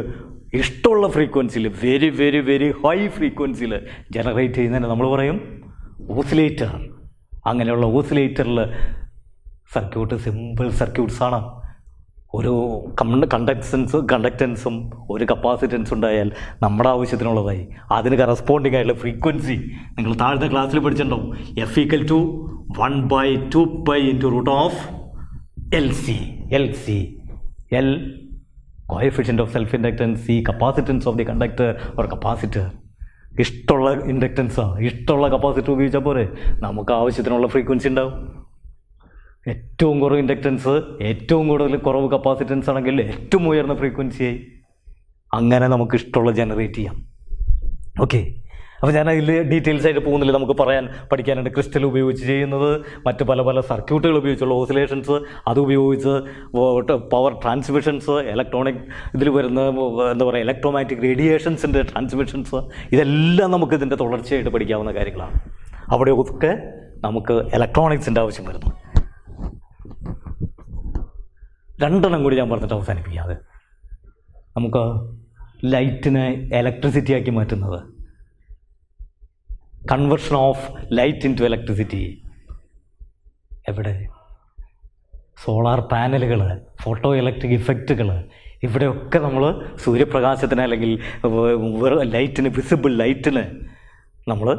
ഇഷ്ടമുള്ള ഫ്രീക്വൻസിയിൽ, വെരി വെരി വെരി ഹൈ ഫ്രീക്വൻസിയിൽ ജനറേറ്റ് ചെയ്യുന്നതിന് നമ്മൾ പറയും ഓസിലേറ്റർ. അങ്ങനെയുള്ള ഓസിലേറ്ററിൽ സർക്യൂട്ട് സിമ്പിൾ സർക്യൂട്ട്സാണ്. ഒരു കണ്ടക്റ്റൻസും ഒരു കപ്പാസിറ്റൻസും ഉണ്ടായാൽ നമ്മുടെ ആവശ്യത്തിനുള്ളതായി അതിന് കറസ്പോണ്ടിങ് ആയിട്ടുള്ള ഫ്രീക്വൻസി നിങ്ങൾ താഴത്തെ ക്ലാസ്സിൽ പഠിച്ചിട്ടുണ്ടാവും. F=1/2π LC. L coefficient of self inductance, C capacitance of the conductor or capacitor. ഇഷ്ടമുള്ള ഇൻഡക്റ്റൻസാണ്, ഇഷ്ടമുള്ള കപ്പാസിറ്റർ ഉപയോഗിച്ചാൽ പോരെ, നമുക്ക് ആവശ്യത്തിനുള്ള ഫ്രീക്വൻസി ഉണ്ടാവും. ഏറ്റവും കുറവ് ഇൻഡക്റ്റൻസ്, ഏറ്റവും കുറവ് കപ്പാസിറ്റൻസ് ആണെങ്കിൽ ഏറ്റവും ഉയർന്ന ഫ്രീക്വൻസിയായി. അങ്ങനെ നമുക്ക് ഇഷ്ടമുള്ള ജനറേറ്റ് ചെയ്യാം. ഓക്കെ, അപ്പോൾ ഞാൻ അതിൽ ഡീറ്റെയിൽസ് ആയിട്ട് പോകുന്നില്ല. നമുക്ക് പഠിക്കാനുണ്ട് ക്രിസ്റ്റൽ ഉപയോഗിച്ച് ചെയ്യുന്നത്, മറ്റ് പല പല സർക്യൂട്ടുകൾ ഉപയോഗിച്ചുള്ള ഓസിലേഷൻസ്, അതുപയോഗിച്ച് പവർ ട്രാൻസ്മിഷൻസ്, ഇലക്ട്രോണിക് ഇതിൽ വരുന്ന എന്താ പറയുക ഇലക്ട്രോമാഗ്നറ്റിക് റേഡിയേഷൻസിൻ്റെ ട്രാൻസ്മിഷൻസ്, ഇതെല്ലാം നമുക്ക് ഇതിൻ്റെ തുടർച്ചയായിട്ട് പഠിക്കാവുന്ന കാര്യങ്ങളാണ്. അവിടെയൊക്കെ നമുക്ക് ഇലക്ട്രോണിക്സിൻ്റെ ആവശ്യം വരുന്നു. രണ്ടെണ്ണം കൂടി ഞാൻ പറഞ്ഞിട്ട് അവസാനിപ്പിക്കാതെ, നമുക്ക് ലൈറ്റിനെ ഇലക്ട്രിസിറ്റി ആക്കി മാറ്റുന്നത്, conversion of light into electricity. എവിടെ? സോളാർ പാനലുകൾ, ഫോട്ടോ ഇലക്ട്രിക് ഇഫക്റ്റുകൾ, ഇവിടെയൊക്കെ നമ്മൾ സൂര്യപ്രകാശത്തിന് അല്ലെങ്കിൽ ലൈറ്റിന്, വിസിബിൾ ലൈറ്റിന് നമ്മൾ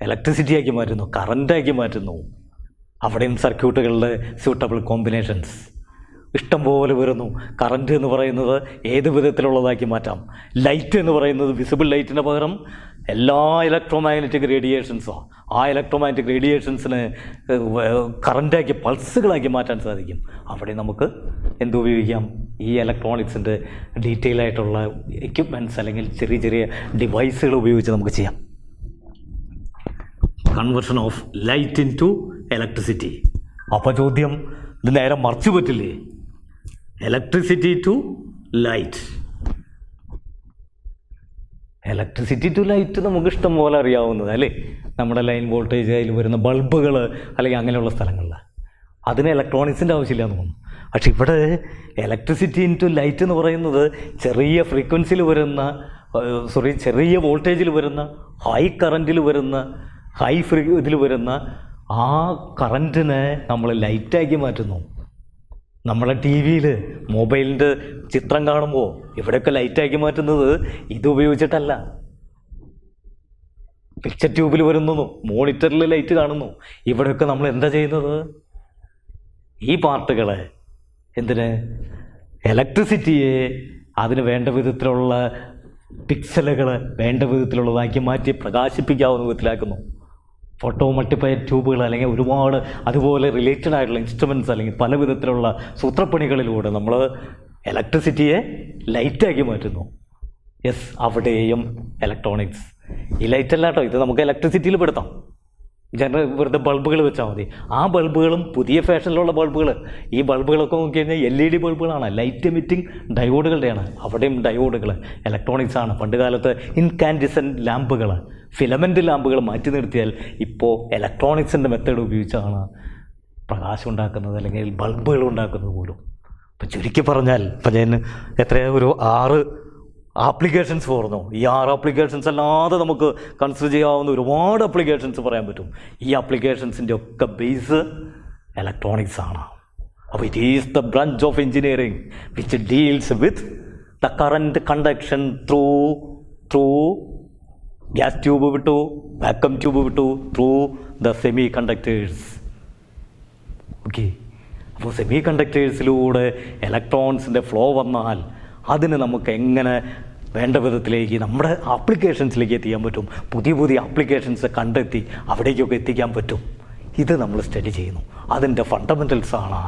ഇലക്ട്രിസിറ്റി ആക്കി മാറ്റുന്നു, കറണ്ടാക്കി മാറ്റുന്നു. അവിടെയും സർക്യൂട്ടുകളുടെ സ്യൂട്ടബിൾ കോമ്പിനേഷൻസ് ഇഷ്ടം പോലെ വരുന്നു. കറണ്ട് എന്ന് പറയുന്നത് ഏത് വിധത്തിലുള്ളതാക്കി മാറ്റാം. ലൈറ്റ് എന്ന് പറയുന്നത് വിസിബിൾ ലൈറ്റിന് പകരം എല്ലാ ഇലക്ട്രോമാഗ്നറ്റിക് റേഡിയേഷൻസോ, ആ ഇലക്ട്രോമാഗ്നറ്റിക് റേഡിയേഷൻസിന് കറണ്ടാക്കി, പൾസുകളാക്കി മാറ്റാൻ സാധിക്കും. അവിടെ നമുക്ക് എന്തുപയോഗിക്കാം? ഈ ഇലക്ട്രോണിക്സിൻ്റെ ഡീറ്റെയിൽ ആയിട്ടുള്ള എക്യുപ്മെൻറ്റ്സ് അല്ലെങ്കിൽ ചെറിയ ചെറിയ ഡിവൈസുകൾ ഉപയോഗിച്ച് നമുക്ക് ചെയ്യാം. Conversion of light into electricity. അപ്പോൾ ചോദ്യം, ഇത് നേരെ മറിച്ചു പറ്റില്ലേ? Electricity to light. Electricity to light നമുക്ക് ഇഷ്ടം പോലെ അറിയാവുന്നത് അല്ലേ? നമ്മുടെ ലൈൻ വോൾട്ടേജ് അതിൽ വരുന്ന ബൾബുകൾ അല്ലെങ്കിൽ അങ്ങനെയുള്ള സ്ഥലങ്ങളിൽ അതിന് ഇലക്ട്രോണിക്സിൻ്റെ ആവശ്യമില്ല എന്ന് തോന്നുന്നു. പക്ഷെ ഇവിടെ ഇലക്ട്രിസിറ്റി ഇൻ ടു ലൈറ്റ് എന്ന് പറയുന്നത് ചെറിയ ഫ്രീക്വൻസിയിൽ വരുന്ന, ചെറിയ വോൾട്ടേജിൽ വരുന്ന, ഹൈ കറൻറ്റിൽ വരുന്ന, ഇതിൽ വരുന്ന ആ കറൻറ്റിനെ നമ്മൾ ലൈറ്റാക്കി മാറ്റുന്നു. നമ്മളെ ടി വിയിൽ മൊബൈലിൻ്റെ ചിത്രം കാണുമ്പോൾ ഇവിടെയൊക്കെ ലൈറ്റാക്കി മാറ്റുന്നത് ഇതുപയോഗിച്ചിട്ടല്ല. പിക്ചർ ട്യൂബിൽ വരുന്നു, മോണിറ്ററിൽ ലൈറ്റ് കാണുന്നു. ഇവിടെയൊക്കെ നമ്മൾ എന്താ ചെയ്യുന്നത്? ഈ പാർട്ടുകളെ എന്തിന്? ഇലക്ട്രിസിറ്റിയെ അതിന് വേണ്ട വിധത്തിലുള്ള പിക്സലുകൾ വേണ്ട വിധത്തിലുള്ളതാക്കി മാറ്റി പ്രകാശിപ്പിക്കാവുന്ന വിധത്തിലാക്കുന്നു. ഫോട്ടോ മൾട്ടിപ്ലയർ ട്യൂബുകൾ അല്ലെങ്കിൽ ഒരുപാട് അതുപോലെ റിലേറ്റഡ് ആയിട്ടുള്ള ഇൻസ്ട്രുമെൻറ്റ്സ് അല്ലെങ്കിൽ പല വിധത്തിലുള്ള സൂത്രപ്പണികളിലൂടെ നമ്മൾ ഇലക്ട്രിസിറ്റിയെ ലൈറ്റാക്കി മാറ്റുന്നു. യെസ്, അവിടെയും ഇലക്ട്രോണിക്സ്. ഈ ലൈറ്റല്ല കേട്ടോ, ഇത് നമുക്ക് ഇലക്ട്രിസിറ്റിയിൽ പെടുത്താം. വെറുതെ ബൾബുകൾ വെച്ചാൽ മതി. ആ ബൾബുകളും പുതിയ ഫാഷനിലുള്ള ബൾബുകൾ, ഈ ബൾബുകളൊക്കെ നോക്കിക്കഴിഞ്ഞാൽ LED ബൾബുകളാണ്, ലൈറ്റ് എമിറ്റിംഗ് ഡയോഡുകളുടെയാണ്. അവിടെയും ഡയോഡുകൾ ഇലക്ട്രോണിക്സ് ആണ്. പണ്ട് കാലത്ത് ഇൻകാൻഡിസെൻറ്റ് ലാമ്പുകൾ, ഫിലമെൻ്റ് ലാമ്പുകൾ മാറ്റി നിർത്തിയാൽ ഇപ്പോൾ ഇലക്ട്രോണിക്സിൻ്റെ മെത്തേഡ് ഉപയോഗിച്ചാണ് പ്രകാശം ഉണ്ടാക്കുന്നത് അല്ലെങ്കിൽ ബൾബുകൾ ഉണ്ടാക്കുന്നത് പോലും. ഇപ്പം ചുരുക്കി പറഞ്ഞാൽ ഇപ്പം ഞാൻ ഒരു 6 ആപ്ലിക്കേഷൻസ് പറഞ്ഞു. ഈ 6 ആപ്ലിക്കേഷൻസ് അല്ലാതെ നമുക്ക് കൺസിഡർ ചെയ്യാവുന്ന ഒരുപാട് ആപ്ലിക്കേഷൻസ് പറയാൻ പറ്റും. ഈ ആപ്ലിക്കേഷൻസിൻ്റെ ഒക്കെ ബേസ് ഇലക്ട്രോണിക്സ് ആണ്. അപ്പോൾ it is the branch of engineering which deals with the current conduction through gas tube വിട്ടു, വാക്വം ട്യൂബ് വിട്ടു, through the semi conductors. Okay, അപ്പോൾ സെമി കണ്ടക്ടേഴ്സിലൂടെ ഇലക്ട്രോൺസിൻ്റെ ഫ്ലോ വന്നാൽ അതിന് നമുക്ക് എങ്ങനെ വേണ്ട വിധത്തിലേക്ക് നമ്മുടെ ആപ്ലിക്കേഷൻസിലേക്ക് എത്തിക്കാൻ പറ്റും, പുതിയ പുതിയ ആപ്ലിക്കേഷൻസ് കണ്ടെത്തി അവിടേക്കൊക്കെ എത്തിക്കാൻ പറ്റും. ഇത് നമ്മൾ സ്റ്റഡി ചെയ്യുന്നു. അതിൻ്റെ ഫണ്ടമെൻ്റൽസാണ്,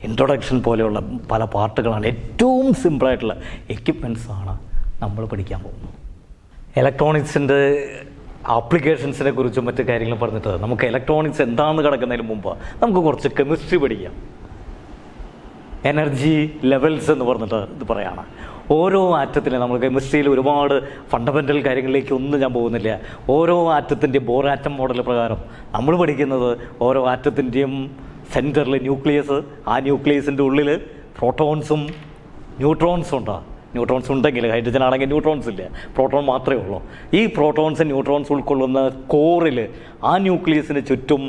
ഇൻട്രൊഡക്ഷൻ പോലെയുള്ള പല പാർട്ടുകളാണ്, ഏറ്റവും സിമ്പിളായിട്ടുള്ള എക്യുപ്മെൻറ്റ്സാണ് നമ്മൾ പഠിക്കാൻ പോകുന്നത്. ഇലക്ട്രോണിക്സിൻ്റെ ആപ്ലിക്കേഷൻസിനെ കുറിച്ചും മറ്റു കാര്യങ്ങളും പറഞ്ഞിട്ട് നമുക്ക് ഇലക്ട്രോണിക്സ് എന്താണെന്ന് കിടക്കുന്നതിന് മുമ്പ് നമുക്ക് കുറച്ച് കെമിസ്ട്രി പഠിക്കാം. എനർജി ലെവൽസ് എന്ന് പറഞ്ഞിട്ട് ഇത് പറയാണ്. ഓരോ ആറ്റത്തിനെ നമ്മൾ കെമിസ്ട്രിയിൽ ഒരുപാട് ഫണ്ടമെൻ്റൽ കാര്യങ്ങളിലേക്ക് ഒന്നും ഞാൻ പോകുന്നില്ല. ഓരോ ആറ്റത്തിൻ്റെയും ബോർ ആറ്റം മോഡൽ പ്രകാരം നമ്മൾ പഠിക്കുന്നത് ഓരോ ആറ്റത്തിൻ്റെയും സെൻറ്ററിൽ ന്യൂക്ലിയസ്, ആ ന്യൂക്ലിയസിൻ്റെ ഉള്ളിൽ പ്രോട്ടോൺസും ന്യൂട്രോൺസും ഉണ്ടാകും. ന്യൂട്രോൺസ് ഉണ്ടെങ്കിൽ, ഹൈഡ്രജൻ ആണെങ്കിൽ ന്യൂട്രോൺസ് ഇല്ല, പ്രോട്ടോൺ മാത്രമേ ഉള്ളൂ. ഈ പ്രോട്ടോൺസ് ന്യൂട്രോൺസ് ഉൾക്കൊള്ളുന്ന കോറിൽ ആ ന്യൂക്ലിയസിന് ചുറ്റും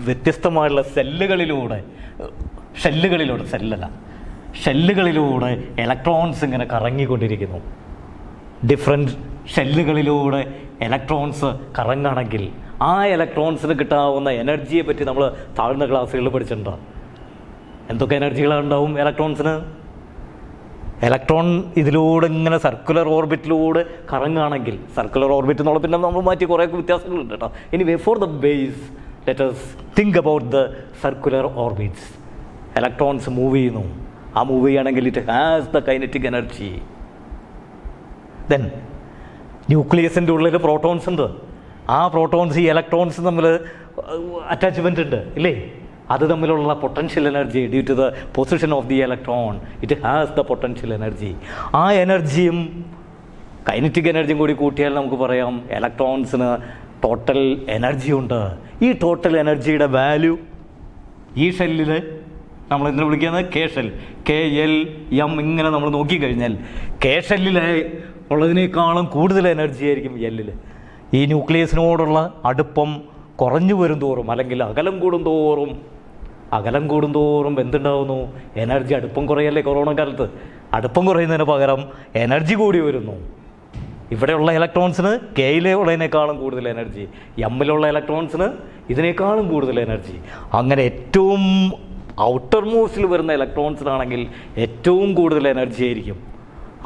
വ്യത്യസ്തമായുള്ള ഷെല്ലുകളിലൂടെ ഇലക്ട്രോൺസ് ഇങ്ങനെ കറങ്ങിക്കൊണ്ടിരിക്കുന്നു. ഡിഫറെൻറ്റ് ഷെല്ലുകളിലൂടെ ഇലക്ട്രോൺസ് കറങ്ങുകയാണെങ്കിൽ ആ ഇലക്ട്രോൺസിന് കിട്ടാവുന്ന എനർജിയെ പറ്റി നമ്മൾ താഴ്ന്ന ക്ലാസ്സുകളിൽ പഠിച്ചിട്ടുണ്ട്. എന്തൊക്കെ എനർജികളുണ്ടാവും ഇലക്ട്രോൺസിന്? ഇലക്ട്രോൺ ഇതിലൂടെ ഇങ്ങനെ സർക്കുലർ ഓർബിറ്റിലൂടെ കറങ്ങുകയാണെങ്കിൽ, സർക്കുലർ ഓർബിറ്റ് എന്നുള്ള പിന്നെ നമ്മൾ മാറ്റി കുറേ വ്യത്യാസങ്ങളുണ്ട് കേട്ടോ. Anyway, for the base let us think about the circular orbits. Electrons move ചെയ്യുന്നു. ആ മൂവ് ചെയ്യുകയാണെങ്കിൽ it has the kinetic energy. Then ന്യൂക്ലിയസിൻ്റെ ഉള്ളിൽ പ്രോട്ടോൺസ് ഉണ്ട്. ആ പ്രോട്ടോൺസ് ഈ ഇലക്ട്രോൺസ് തമ്മിൽ അറ്റാച്ച്മെൻ്റ് ഉണ്ട് ഇല്ലേ? അത് തമ്മിലുള്ള potential energy due to the position of the electron it has the potential energy. ആ എനർജിയും കൈനറ്റിക് എനർജിയും കൂടി കൂട്ടിയാൽ നമുക്ക് പറയാം ഇലക്ട്രോൺസിന് ടോട്ടൽ എനർജി ഉണ്ട്. ഈ ടോട്ടൽ എനർജിയുടെ വാല്യൂ ഈ ഷെല്ലിൽ നമ്മൾ എന്തിനു വിളിക്കുന്നത്? കെ ഷെൽ, KLM ഇങ്ങനെ നമ്മൾ നോക്കിക്കഴിഞ്ഞാൽ കെ ഷെല്ലിൽ ഉള്ളതിനേക്കാളും കൂടുതൽ എനർജി ആയിരിക്കും എല്ലിൽ. ഈ ന്യൂക്ലിയസിനോടുള്ള അടുപ്പം കുറഞ്ഞു വരും തോറും അല്ലെങ്കിൽ അകലം കൂടുന്തോറും എന്തുണ്ടാവുന്നു? എനർജി, അടുപ്പം കുറയല്ലേ കൊറോണ കാലത്ത്. അടുപ്പം കുറയുന്നതിന് പകരം എനർജി കൂടി വരുന്നു. ഇവിടെയുള്ള ഇലക്ട്രോൺസിന് കെയിലെ ഉള്ളതിനേക്കാളും കൂടുതൽ എനർജി, എമ്മിലുള്ള ഇലക്ട്രോൺസിന് ഇതിനേക്കാളും കൂടുതൽ എനർജി. അങ്ങനെ ഏറ്റവും ഔട്ടർ മോസ്റ്റിൽ വരുന്ന ഇലക്ട്രോൺസിനാണെങ്കിൽ ഏറ്റവും കൂടുതൽ എനർജി ആയിരിക്കും.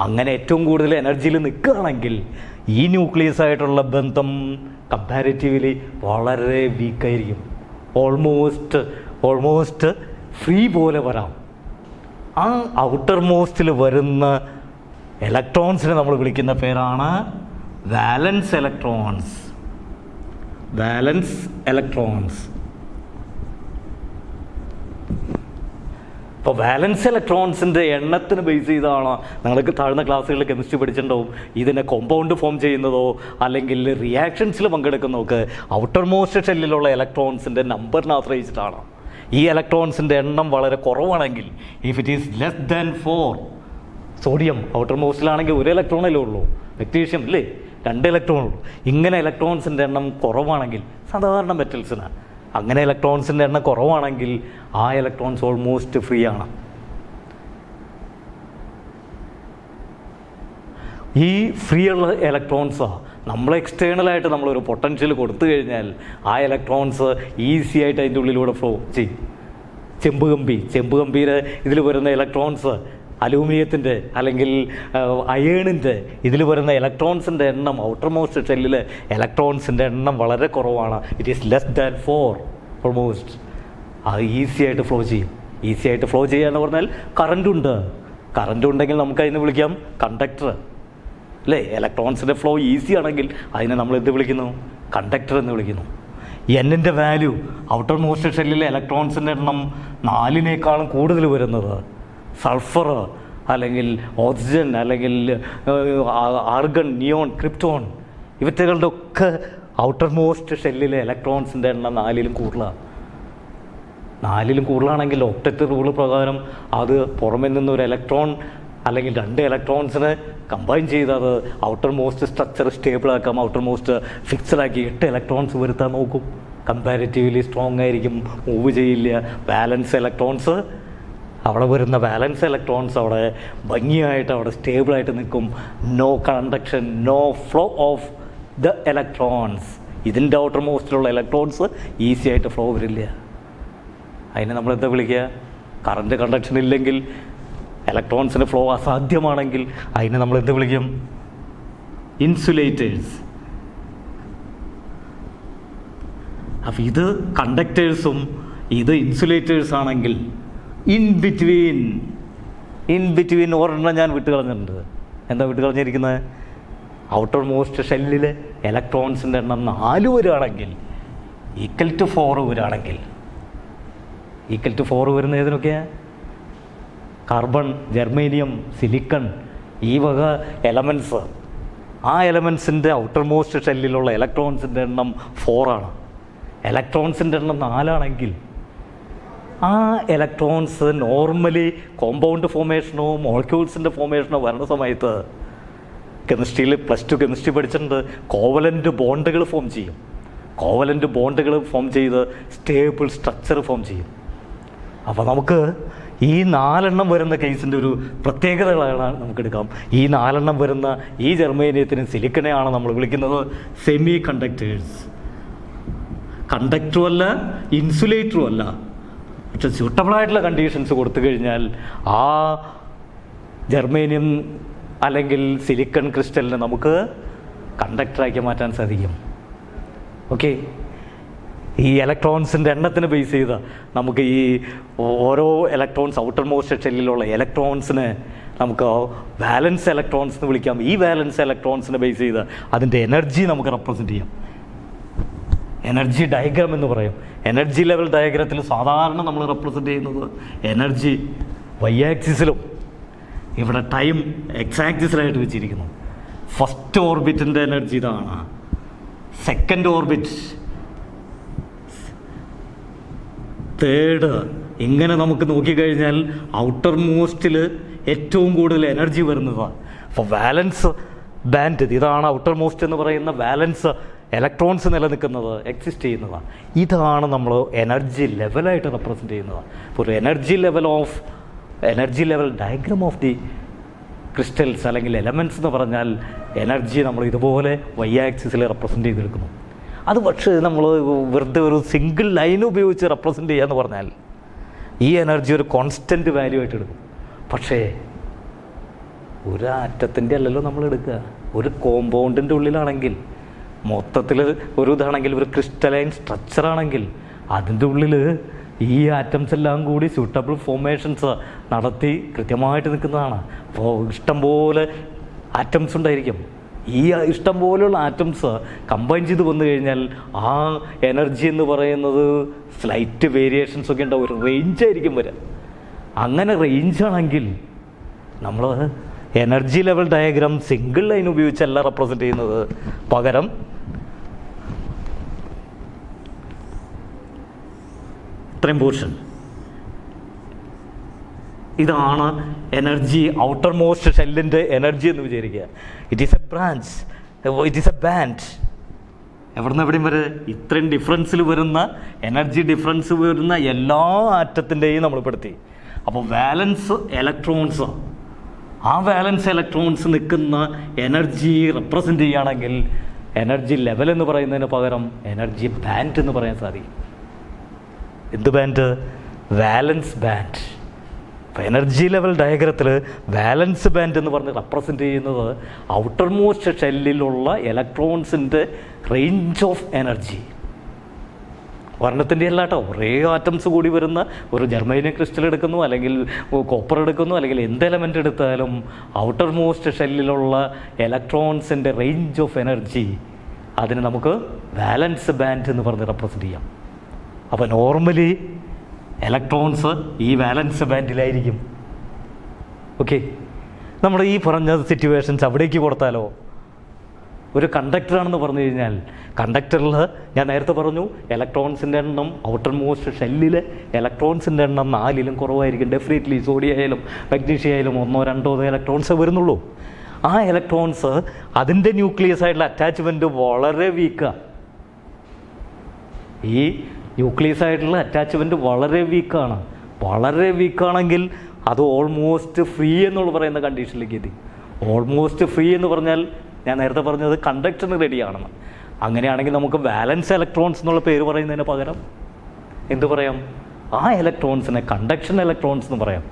അങ്ങനെ ഏറ്റവും കൂടുതൽ എനർജിയിൽ നിൽക്കുകയാണെങ്കിൽ ഈ ന്യൂക്ലിയസ് ആയിട്ടുള്ള ബന്ധം കമ്പാരിറ്റീവ്ലി വളരെ വീക്കായിരിക്കും. ഓൾമോസ്റ്റ് ഫ്രീ പോലെ വരാം. ആ ഔട്ടർ മോസ്റ്റിൽ വരുന്ന ഇലക്ട്രോൺസിനെ നമ്മൾ വിളിക്കുന്ന പേരാണ് വാലൻസ് ഇലക്ട്രോൺസ്. അപ്പോൾ വാലൻസ് ഇലക്ട്രോൺസിൻ്റെ എണ്ണത്തിന് ബേസ് ചെയ്താണ് നിങ്ങൾക്ക് താഴ്ന്ന ക്ലാസ്സുകളിൽ കെമിസ്ട്രി പഠിച്ചിട്ടുണ്ടാവും. ഇതിനെ കോമ്പൗണ്ട് ഫോം ചെയ്യുന്നതോ അല്ലെങ്കിൽ റിയാക്ഷൻസിൽ പങ്കെടുക്കുന്നതൊക്കെ ഔട്ടർ മോസ്റ്റ് ഷെല്ലിലുള്ള ഇലക്ട്രോൺസിൻ്റെ നമ്പറിനെ ആശ്രയിച്ചിട്ടാണ്. ഈ ഇലക്ട്രോൺസിൻ്റെ എണ്ണം വളരെ കുറവാണെങ്കിൽ, if it is less than 4, sodium outer മോസ്റ്റിലാണെങ്കിൽ 1 ഇലക്ട്രോണല്ലേ ഉള്ളൂ, മെഗ്നീഷ്യം ഇല്ലേ 2 ഇലക്ട്രോൺ ഉള്ളൂ. ഇങ്ങനെ ഇലക്ട്രോൺസിൻ്റെ എണ്ണം കുറവാണെങ്കിൽ, സാധാരണ മെറ്റൽസിനാണ് അങ്ങനെ ഇലക്ട്രോൺസിൻ്റെ എണ്ണം കുറവാണെങ്കിൽ ആ ഇലക്ട്രോൺസ് ഓൾമോസ്റ്റ് ഫ്രീ ആണ്. ഈ ഫ്രീ ഉള്ള ഇലക്ട്രോൺസാണ് നമ്മൾ എക്സ്റ്റേണലായിട്ട് നമ്മളൊരു പൊട്ടൻഷ്യൽ കൊടുത്തു കഴിഞ്ഞാൽ ആ ഇലക്ട്രോൺസ് ഈസി ആയിട്ട് അതിൻ്റെ ഉള്ളിലൂടെ ഫ്ലോ ചെയ്യും. ചെമ്പ് കമ്പിയിൽ ഇതിൽ വരുന്ന ഇലക്ട്രോൺസ് അലൂമിനിയത്തിൻ്റെ അല്ലെങ്കിൽ അയേണിൻ്റെ ഇതിൽ വരുന്ന ഇലക്ട്രോൺസിൻ്റെ എണ്ണം, ഔട്ടർ മോസ്റ്റ് ഷെല്ലിൽ ഇലക്ട്രോൺസിൻ്റെ എണ്ണം വളരെ കുറവാണ്. It is less than 4 almost. അത് ഈസി ആയിട്ട് ഫ്ലോ ചെയ്യും. ഈസി ആയിട്ട് ഫ്ലോ ചെയ്യുക എന്ന് പറഞ്ഞാൽ കറണ്ടുണ്ട്. കറണ്ട് ഉണ്ടെങ്കിൽ നമുക്ക് അതിനെ വിളിക്കാം കണ്ടക്ടർ അല്ലേ. ഇലക്ട്രോൺസിൻ്റെ ഫ്ലോ ഈസി ആണെങ്കിൽ അതിനെ നമ്മൾ എന്ത് വിളിക്കുന്നു? കണ്ടക്ടർ എന്ന് വിളിക്കുന്നു. എന്നിൻ്റെ വാല്യൂ, ഔട്ടർ മോസ്റ്റ് ഷെല്ലിലെ ഇലക്ട്രോൺസിൻ്റെ എണ്ണം 4 കൂടുതൽ വരുന്നത് സൾഫർ അല്ലെങ്കിൽ ഓക്സിജൻ അല്ലെങ്കിൽ ആർഗൺ, നിയോൺ, ക്രിപ്റ്റോൺ ഇവറ്റകളുടെ ഒക്കെ ഔട്ടർ മോസ്റ്റ് ഷെല്ലിലെ ഇലക്ട്രോൺസിൻ്റെ എണ്ണം 4 കൂടുതലാണ്. 4 കൂടുതലാണെങ്കിൽ ഒക്ടറ്റ് റൂൾ പ്രകാരം അത് പുറമെ നിന്നൊരു ഇലക്ട്രോൺ അല്ലെങ്കിൽ 2 ഇലക്ട്രോൺസിനെ കമ്പൈൻ ചെയ്ത് അത് ഔട്ടർ മോസ്റ്റ് സ്ട്രക്ചർ സ്റ്റേബിളാക്കാം, ഔട്ടർ മോസ്റ്റ് ഫിക്സഡാക്കി 8 ഇലക്ട്രോൺസ് വരുത്താൻ നോക്കും. കമ്പാരിറ്റീവ്ലി സ്ട്രോങ് ആയിരിക്കും, മൂവ് ചെയ്യില്ല. ബാലൻസ് ഇലക്ട്രോൺസ്, അവിടെ വരുന്ന ബാലൻസ് ഇലക്ട്രോൺസ് അവിടെ ഭംഗിയായിട്ട് അവിടെ സ്റ്റേബിളായിട്ട് നിൽക്കും. No conduction, no flow of the electrons. ഇതിൻ്റെ ഔട്ടർ മോസ്റ്റിലുള്ള ഇലക്ട്രോൺസ് ഈസി ആയിട്ട് ഫ്ലോ വരില്ല. അതിനെ നമ്മളെന്താ വിളിക്കുക? കറണ്ട് കണ്ടക്ഷൻ ഇല്ലെങ്കിൽ, ഇലക്ട്രോൺസിന് ഫ്ലോ അസാധ്യമാണെങ്കിൽ അതിനെ നമ്മളെന്ത് വിളിക്കും? ഇൻസുലേറ്റേഴ്സ്. അപ്പം ഇത് കണ്ടക്ടേഴ്സും ഇത് ഇൻസുലേറ്റേഴ്സ് ആണെങ്കിൽ ഇൻ ബിറ്റ്വീൻ ഒരെണ്ണം ഞാൻ വിട്ടുകളഞ്ഞിട്ടുണ്ട്. എന്താ വിട്ടുകളഞ്ഞിരിക്കുന്നത്? ഔട്ടർ മോസ്റ്റ് ഷെല്ലിൽ ഇലക്ട്രോൺസിൻ്റെ എണ്ണം 4 വരികയാണെങ്കിൽ ഈക്വൽ ടു 4 വരികയാണെങ്കിൽ, ഈക്വൽ ടു 4 വരുന്ന ഏതിനൊക്കെയാണ്? കാർബൺ, ജെർമേനിയം, സിലിക്കൺ, ഈ വക എലമെൻറ്റ്സ്. ആ എലമെൻസിൻ്റെ ഔട്ടർ മോസ്റ്റ് ഷെല്ലിലുള്ള ഇലക്ട്രോൺസിൻ്റെ എണ്ണം 4. ഇലക്ട്രോൺസിൻ്റെ എണ്ണം 4 ആ ഇലക്ട്രോൺസ് നോർമലി കോമ്പൗണ്ട് ഫോമേഷനോ മോളിക്യൂൾസിൻ്റെ ഫോമേഷനോ വരുന്ന സമയത്ത് കെമിസ്ട്രിയിൽ +2 കെമിസ്ട്രി പഠിച്ചിട്ടുണ്ട്, കോവലൻ്റ് ബോണ്ടുകൾ ഫോം ചെയ്യും. കോവലൻ്റ് ബോണ്ടുകൾ ഫോം ചെയ്ത് സ്റ്റേബിൾ സ്ട്രക്ചർ ഫോം ചെയ്യും. അപ്പോൾ നമുക്ക് ഈ 4 വരുന്ന കേസിൻ്റെ ഒരു പ്രത്യേകതകളാണ് നമുക്കെടുക്കാം. ഈ 4 വരുന്ന ഈ ജെർമേനിയത്തിനും സിലിക്കനെയാണ് നമ്മൾ വിളിക്കുന്നത് സെമി കണ്ടക്ടേഴ്സ്. കണ്ടക്ടറും അല്ല, ഇൻസുലേറ്ററും അല്ല. പക്ഷെ സ്യൂട്ടബിളായിട്ടുള്ള കണ്ടീഷൻസ് കൊടുത്തു കഴിഞ്ഞാൽ ആ ജെർമേനിയം അല്ലെങ്കിൽ സിലിക്കൺ ക്രിസ്റ്റലിനെ നമുക്ക് കണ്ടക്ടറാക്കി മാറ്റാൻ സാധിക്കും. ഓക്കെ, ഈ ഇലക്ട്രോൺസിൻ്റെ എണ്ണത്തിന് ബേസ് ചെയ്ത് നമുക്ക് ഈ ഓരോ ഇലക്ട്രോൺസ്, ഔട്ടർ മോസ്റ്റ് ഷെല്ലിലുള്ള ഇലക്ട്രോൺസിനെ നമുക്ക് വാലൻസ് ഇലക്ട്രോൺസ് എന്ന് വിളിക്കാം. ഈ വാലൻസ് ഇലക്ട്രോൺസിനെ ബേസ് ചെയ്ത് അതിൻ്റെ എനർജി നമുക്ക് റെപ്രസെൻറ്റ് ചെയ്യാം. എനർജി ഡയഗ്രാം എന്ന് പറയും. എനർജി ലെവൽ ഡയഗ്രത്തിൽ സാധാരണ നമ്മൾ റെപ്രസെൻറ്റ് ചെയ്യുന്നത് എനർജി വൈ ആക്സിസിലും ഇവിടെ ടൈം എക്സ് ആക്സിസിലായിട്ട് വെച്ചിരിക്കുന്നു. ഫസ്റ്റ് ഓർബിറ്റിൻ്റെ എനർജി ഇതാണ്, സെക്കൻഡ് ഓർബിറ്റ്, തേർഡ്. ഇങ്ങനെ നമുക്ക് നോക്കിക്കഴിഞ്ഞാൽ ഔട്ടർ മോസ്റ്റിൽ ഏറ്റവും കൂടുതൽ എനർജി വരുന്നതാണ്. അപ്പോൾ വാലൻസ് ബാൻഡ്, ഇതാണ് ഔട്ടർ മോസ്റ്റ് എന്ന് പറയുന്ന വാലൻസ് ഇലക്ട്രോൺസ് നിലനിൽക്കുന്നത്, എക്സിസ്റ്റ് ചെയ്യുന്നതാണ്. ഇതാണ് നമ്മൾ എനർജി ലെവലായിട്ട് റെപ്രസെൻറ്റ് ചെയ്യുന്നത്. ഇപ്പോൾ ഒരു energy level diagram of the crystals അല്ലെങ്കിൽ എലമെൻറ്റ്സ് എന്ന് പറഞ്ഞാൽ എനർജി നമ്മൾ ഇതുപോലെ വൈ ആക്സിസിൽ റെപ്രസെൻറ്റ് ചെയ്തെടുക്കുന്നു. അത് പക്ഷേ നമ്മൾ വെറുതെ ഒരു സിംഗിൾ ലൈൻ ഉപയോഗിച്ച് റെപ്രസെൻറ്റ് ചെയ്യുക എന്ന് പറഞ്ഞാൽ ഈ എനർജി ഒരു കോൺസ്റ്റൻറ്റ് വാല്യൂ ആയിട്ട് എടുക്കും. പക്ഷേ ഒരു ആറ്റത്തിൻ്റെ അല്ലല്ലോ നമ്മൾ എടുക്കുക. ഒരു കോമ്പൗണ്ടിൻ്റെ ഉള്ളിലാണെങ്കിൽ, മൊത്തത്തിൽ ഒരു ഇതാണെങ്കിൽ, ഒരു ക്രിസ്റ്റലൈൻ സ്ട്രക്ചറാണെങ്കിൽ അതിൻ്റെ ഉള്ളിൽ ഈ ആറ്റംസ് എല്ലാം കൂടി സ്യൂട്ടബിൾ ഫോർമേഷൻസ് നടത്തി കൃത്യമായിട്ട് നിൽക്കുന്നതാണ്. അപ്പോൾ ഇഷ്ടംപോലെ ആറ്റംസ് ഉണ്ടായിരിക്കും. ഈ ഇഷ്ടം പോലെയുള്ള ആറ്റംസ് കമ്പൈൻ ചെയ്ത് വന്നു കഴിഞ്ഞാൽ ആ എനർജി എന്ന് പറയുന്നത് സ്ലൈറ്റ് വേരിയേഷൻസ് ഒക്കെ ഉണ്ടാവും, ഒരു റേഞ്ചായിരിക്കും വരിക. അങ്ങനെ റേഞ്ചാണെങ്കിൽ നമ്മൾ energy level diagram single line ഉപയോഗിച്ചല്ല റെപ്രസെൻറ്റ് ചെയ്യുന്നത്, പകരം ഇത്രയും പോർഷൻ, ഇതാണ് എനർജി, ഔട്ടർ മോസ്റ്റ് ഷെല്ലിൻ്റെ എനർജി എന്ന് വിചാരിക്കുക. It is a branch, it is a band. എവിടുന്ന് എവിടെയും വരെ ഇത്രയും ഡിഫറൻസിൽ വരുന്ന എനർജി ഡിഫറൻസ് വരുന്ന എല്ലാ ആറ്റത്തിൻ്റെയും നമ്മൾ പെടുത്തി. അപ്പോൾ വാലൻസ് ഇലക്ട്രോൺസ്, ആ വാലൻസ് ഇലക്ട്രോൺസ് നിൽക്കുന്ന എനർജി റെപ്രസെൻ്റ് ചെയ്യുകയാണെങ്കിൽ എനർജി ലെവൽ എന്ന് പറയുന്നതിന് പകരം എനർജി ബാൻഡ് എന്ന് പറയാൻ സാധിക്കും. എന്ത് ബാൻഡ്? Valence band. അപ്പോൾ എനർജി ലെവൽ ഡയഗ്രത്തിൽ വാലൻസ് ബാൻഡ് എന്ന് പറഞ്ഞ് റെപ്രസെൻ്റ് ചെയ്യുന്നത് ഔട്ടർ മോസ്റ്റ് ഷെല്ലിലുള്ള ഇലക്ട്രോൺസിൻ്റെ റേഞ്ച് ഓഫ് എനർജി. വർണ്ണത്തിൻ്റെ അല്ല കേട്ടോ, ഒരേ ആറ്റംസ് കൂടി വരുന്ന ഒരു ജർമ്മേനിയം ക്രിസ്റ്റൽ എടുക്കുന്നു, അല്ലെങ്കിൽ കോപ്പർ എടുക്കുന്നു, അല്ലെങ്കിൽ എന്ത് എലമെൻ്റ് എടുത്താലും ഔട്ടർ മോസ്റ്റ് ഷെല്ലിലുള്ള ഇലക്ട്രോൺസിൻ്റെ റേഞ്ച് ഓഫ് എനർജി, അതിന് നമുക്ക് വാലൻസ് ബാൻഡ് എന്ന് പറഞ്ഞ് റെപ്രസെൻ്റ് ചെയ്യാം. അപ്പോൾ നോർമലി ഇലക്ട്രോൺസ് ഈ വാലൻസ് ബാൻഡിലായിരിക്കും. ഓക്കെ, നമ്മുടെ ഈ പറഞ്ഞ സിറ്റുവേഷൻസ് അവിടേക്ക് കൊടുത്താലോ? ഒരു കണ്ടക്ടറാണെന്ന് പറഞ്ഞു കഴിഞ്ഞാൽ കണ്ടക്ടറിൽ ഞാൻ നേരത്തെ പറഞ്ഞു ഇലക്ട്രോൺസിൻ്റെ എണ്ണം ഔട്ടർ മോസ്റ്റ് ഷെല്ലിൽ ഇലക്ട്രോൺസിൻ്റെ എണ്ണം 4-ലും കുറവായിരിക്കും. ഡെഫിനറ്റ്ലി സോഡിയം ആയാലും മഗ്നീഷ്യം ആയാലും 1-2 ഇലക്ട്രോൺസേ വരുന്നുള്ളൂ. ആ ഇലക്ട്രോൺസ് അതിൻ്റെ ന്യൂക്ലിയസ് ആയിട്ടുള്ള അറ്റാച്ച്മെൻറ്റ് വളരെ വീക്കാണ്. ഈ ന്യൂക്ലിയസ് ആയിട്ടുള്ള അറ്റാച്ച്മെൻറ്റ് വളരെ വീക്കാണ്. വളരെ വീക്കാണെങ്കിൽ അത് ഓൾമോസ്റ്റ് ഫ്രീ എന്നുള്ള പറയുന്ന കണ്ടീഷനിലേക്ക് എത്തി. ഓൾമോസ്റ്റ് ഫ്രീ എന്ന് പറഞ്ഞാൽ ഞാൻ നേരത്തെ പറഞ്ഞത് കണ്ടക്ടറിന് റെഡിയാണെന്ന്. അങ്ങനെയാണെങ്കിൽ നമുക്ക് വാലൻസ് ഇലക്ട്രോൺസ് എന്നുള്ള പേര് പറയുന്നതിന് പകരം എന്ത് പറയാം? ആ ഇലക്ട്രോൺസിനെ കണ്ടക്ഷൻ ഇലക്ട്രോൺസ് എന്ന് പറയാം.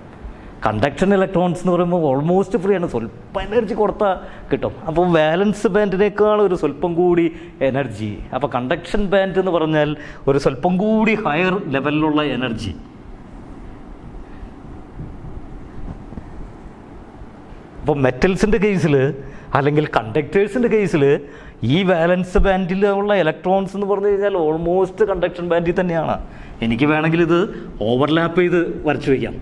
കണ്ടക്ഷൻ ഇലക്ട്രോൺസ് എന്ന് പറയുമ്പോൾ ഓൾമോസ്റ്റ് ഫ്രീ ആണ്, സ്വല്പം എനർജി കൊടുത്താൽ കിട്ടും. അപ്പോൾ വാലൻസ് ബാൻഡിനേക്കാൾ ഒരു സ്വല്പം കൂടി എനർജി. അപ്പോൾ കണ്ടക്ഷൻ ബാൻഡ് എന്ന് പറഞ്ഞാൽ ഒരു സ്വല്പം കൂടി ഹയർ ലെവലിലുള്ള എനർജി. അപ്പോൾ മെറ്റൽസിൻ്റെ കേസിൽ അല്ലെങ്കിൽ കണ്ടക്ടേഴ്സിൻ്റെ കേസിൽ ഈ വാലൻസ് ബാൻഡിലുള്ള ഇലക്ട്രോൺസ് എന്ന് പറഞ്ഞു കഴിഞ്ഞാൽ ഓൾമോസ്റ്റ് കണ്ടക്ഷൻ ബാൻഡിൽ തന്നെയാണ്. എനിക്ക് വേണമെങ്കിൽ ഇത് ഓവർലാപ്പ് ചെയ്ത് വരച്ചു വയ്ക്കാം.